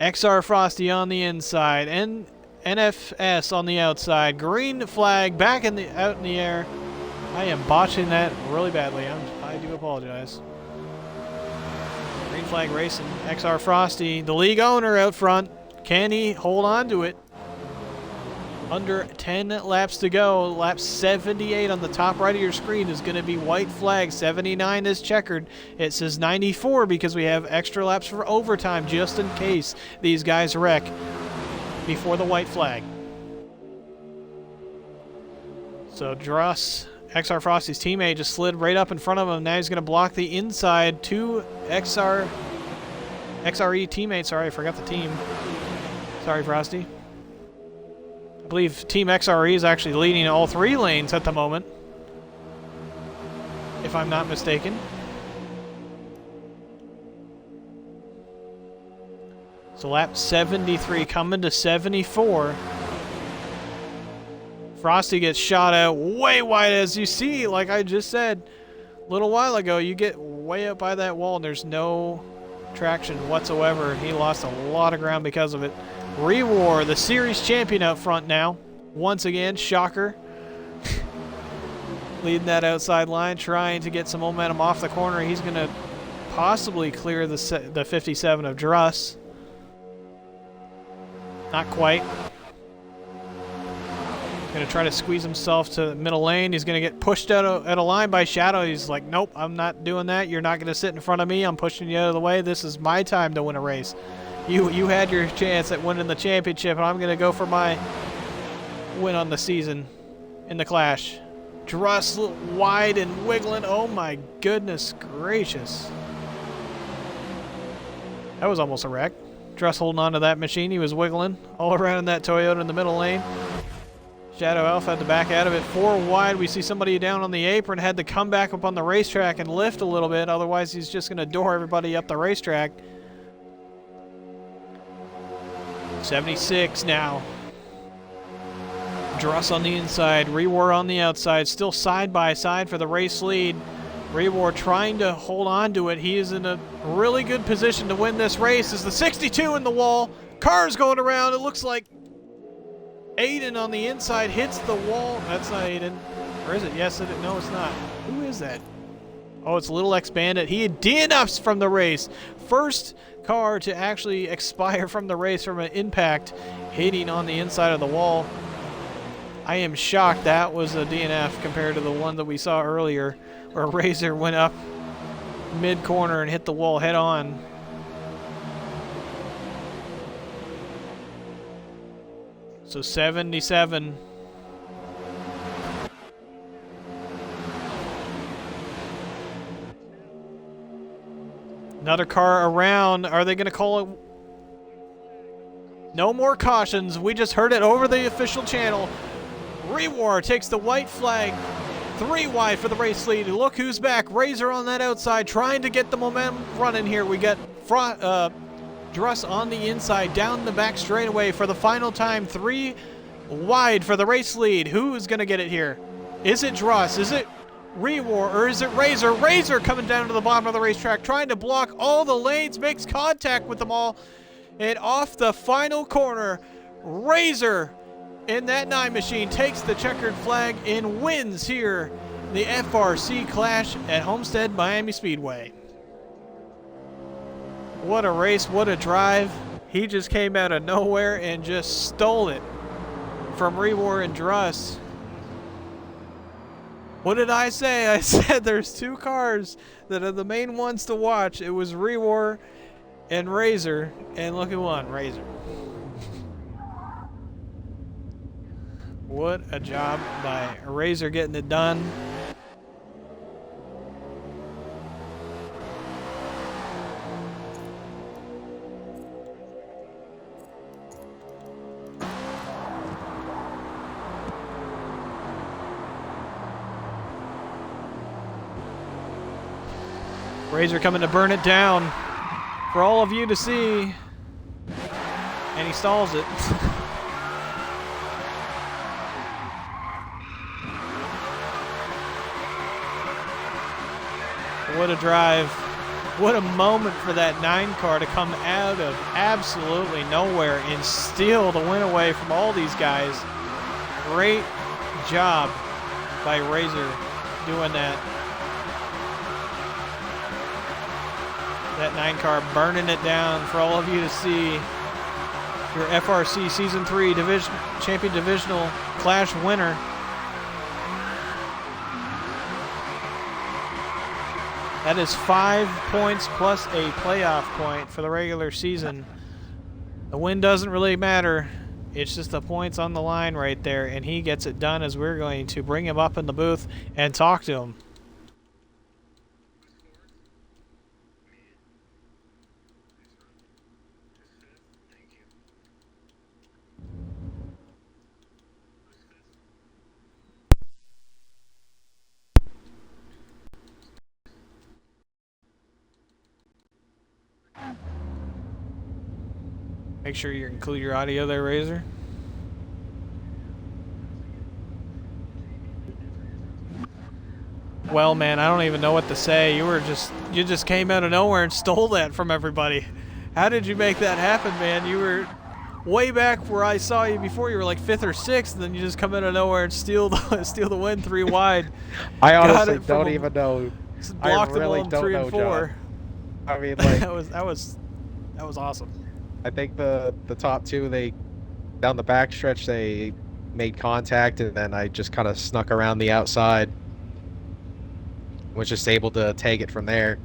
XR Frosty on the inside, and NFS on the outside. Green flag back out in the air. I am botching that really badly. I do apologize. Green flag racing. XR Frosty, the league owner out front. Can he hold on to it? Under 10 laps to go. Lap 78 on the top right of your screen is going to be white flag. 79 is checkered. It says 94 because we have extra laps for overtime just in case these guys wreck before the white flag. So Dross, XR Frosty's teammate, just slid right up in front of him. Now he's going to block the inside. Two XRE teammates. Sorry, I forgot the team. Sorry, Frosty. I believe Team XRE is actually leading all 3 lanes at the moment, if I'm not mistaken. So lap 73 coming to 74. Frosty gets shot out way wide, as you see, like I just said a little while ago. You get way up by that wall and there's no traction whatsoever. He lost a lot of ground because of it. Rewar, the series champion out front now. Once again, shocker. Leading that outside line, trying to get some momentum off the corner. He's going to possibly clear the 57 of Druss. Not quite. Going to try to squeeze himself to the middle lane. He's going to get pushed out of a line by Shadow. He's like, nope, I'm not doing that. You're not going to sit in front of me. I'm pushing you out of the way. This is my time to win a race. You had your chance at winning the championship, and I'm going to go for my win on the season in the Clash. Druss wide and wiggling. Oh my goodness gracious. That was almost a wreck. Druss holding on to that machine. He was wiggling all around that Toyota in the middle lane. Shadow Alpha had to back out of it. 4 wide. We see somebody down on the apron. Had to come back up on the racetrack and lift a little bit. Otherwise, he's just going to door everybody up the racetrack. 76 now. Druss on the inside. Rewar on the outside. Still side by side for the race lead. Rewar trying to hold on to it. He is in a really good position to win this race. As the 62 in the wall. Cars going around. It looks like Aiden on the inside hits the wall. That's not Aiden. Or is it? Yes, no, it's not. Who is that? Oh, it's Little X Bandit. He DNFs from the race. First car to actually expire from the race from an impact hitting on the inside of the wall. I am shocked that was a DNF compared to the one that we saw earlier where Razor went up mid-corner and hit the wall head on. So 77. Another car around. Are they going to call it? No more cautions. We just heard it over the official channel. Rewar takes the white flag. 3 wide for the race lead. Look who's back. Razor on that outside trying to get the momentum running here. We got Druss on the inside, down the back straightaway for the final time. 3 wide for the race lead. Who's going to get it here? Is it Druss? Is it Rewar? Or is it Razor? Razor coming down to the bottom of the racetrack, trying to block all the lanes, makes contact with them all. And off the final corner, Razor in that 9 machine takes the checkered flag and wins here the FRC Clash at Homestead Miami Speedway. What a race, what a drive. He just came out of nowhere and just stole it from Rewar and Druss. What did I say? I said there's 2 cars that are the main ones to watch. It was Rewar and Razor, and look who won, Razor. What a job by Razor getting it done. Razor coming to burn it down for all of you to see. And he stalls it. What a drive. What a moment for that 9 car to come out of absolutely nowhere and steal the win away from all these guys. Great job by Razor doing that. That 9 car burning it down for all of you to see. Your FRC Season 3 Champion Divisional Clash winner. That is 5 points plus a playoff point for the regular season. The win doesn't really matter. It's just the points on the line right there, and he gets it done as we're going to bring him up in the booth and talk to him. Make sure you include your audio there, Razor. Well, man, I don't even know what to say. You just came out of nowhere and stole that from everybody. How did you make that happen, man? You were way back where I saw you before. You were like 5th or 6th, and then you just come out of nowhere and steal the win 3 wide. I honestly don't even know. Blocked I really them on don't 3 know, and 4. John. I mean, like that was awesome. I think the top 2, they down the back stretch they made contact, and then I just kind of snuck around the outside. Was just able to take it from there.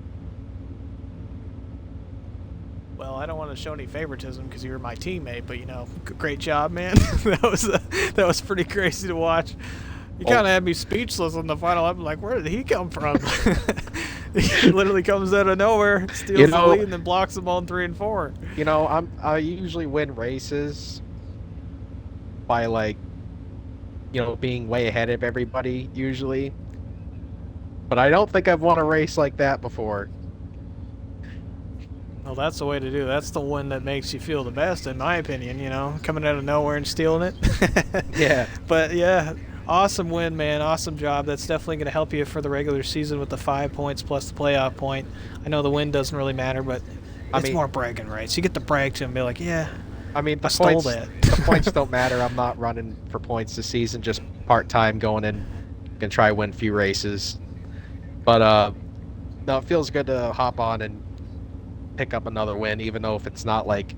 Well, I don't want to to show any favoritism because you were my teammate, but great job, man. that was pretty crazy to watch. You kind of had me speechless on the final. I'm like, where did he come from? He literally comes out of nowhere, steals the lead, and then blocks them all in 3 and 4. I usually win races by being way ahead of everybody usually, but I don't think I've won a race like that before. Well, that's the way to do it. That's the one that makes you feel the best, in my opinion, coming out of nowhere and stealing it. Yeah. But, yeah, awesome win, man. Awesome job. That's definitely going to help you for the regular season with the 5 points plus the playoff point. I know the win doesn't really matter, but it's more bragging rights. You get to brag to him and be like, yeah, I stole that. The points don't matter. I'm not running for points this season, just part-time going in and try to win a few races. But, no, it feels good to hop on and pick up another win, even though if it's not like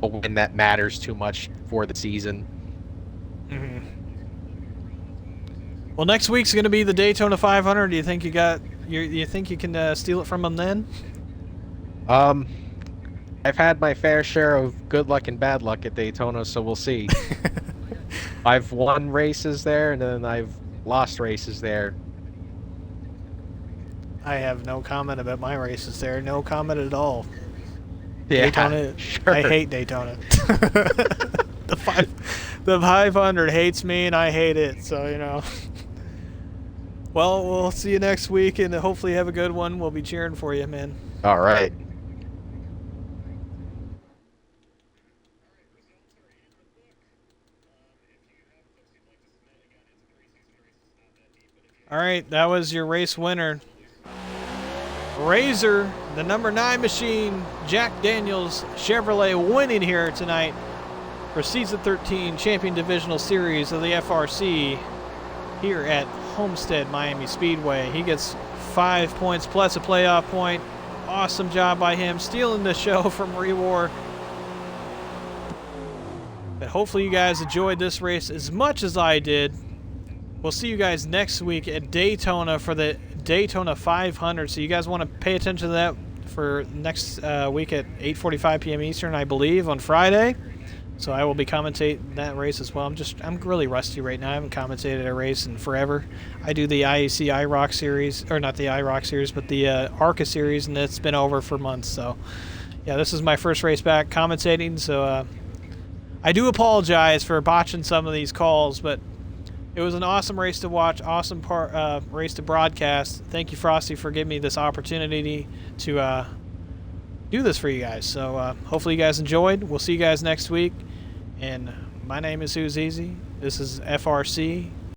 a win that matters too much for the season. Mm-hmm. Well, next week's going to be the Daytona 500. Do you think you think you can steal it from them then? I've had my fair share of good luck and bad luck at Daytona, so we'll see. I've won races there, and then I've lost races there. I have no comment about my races there. No comment at all. Yeah, Daytona, sure. I hate Daytona. The 500 hates me, and I hate it. So Well, we'll see you next week, and hopefully have a good one. We'll be cheering for you, man. All right. All right, that was your race winner. Razor, the number 9 machine, Jack Daniels Chevrolet, winning here tonight for Season 13 Champion Divisional Series of the FRC here at Homestead Miami Speedway. He gets 5 points plus a playoff point. Awesome job by him, stealing the show from Rewar. But hopefully you guys enjoyed this race as much as I did. We'll see you guys next week at Daytona for the Daytona 500. So you guys want to pay attention to that for next week at 8:45 p.m. Eastern, I believe, on Friday. So I will be commentating that race as well. I'm really rusty right now. I haven't commentated a race in forever. I do the IAC IROC series, or not the IROC series, but the ARCA series, and it's been over for months. So yeah, this is my first race back commentating. So I do apologize for botching some of these calls, but it was an awesome race to watch, awesome race to broadcast. Thank you, Frosty, for giving me this opportunity to do this for you guys. So hopefully you guys enjoyed. We'll see you guys next week. And my name is Who's Easy. This is FRC.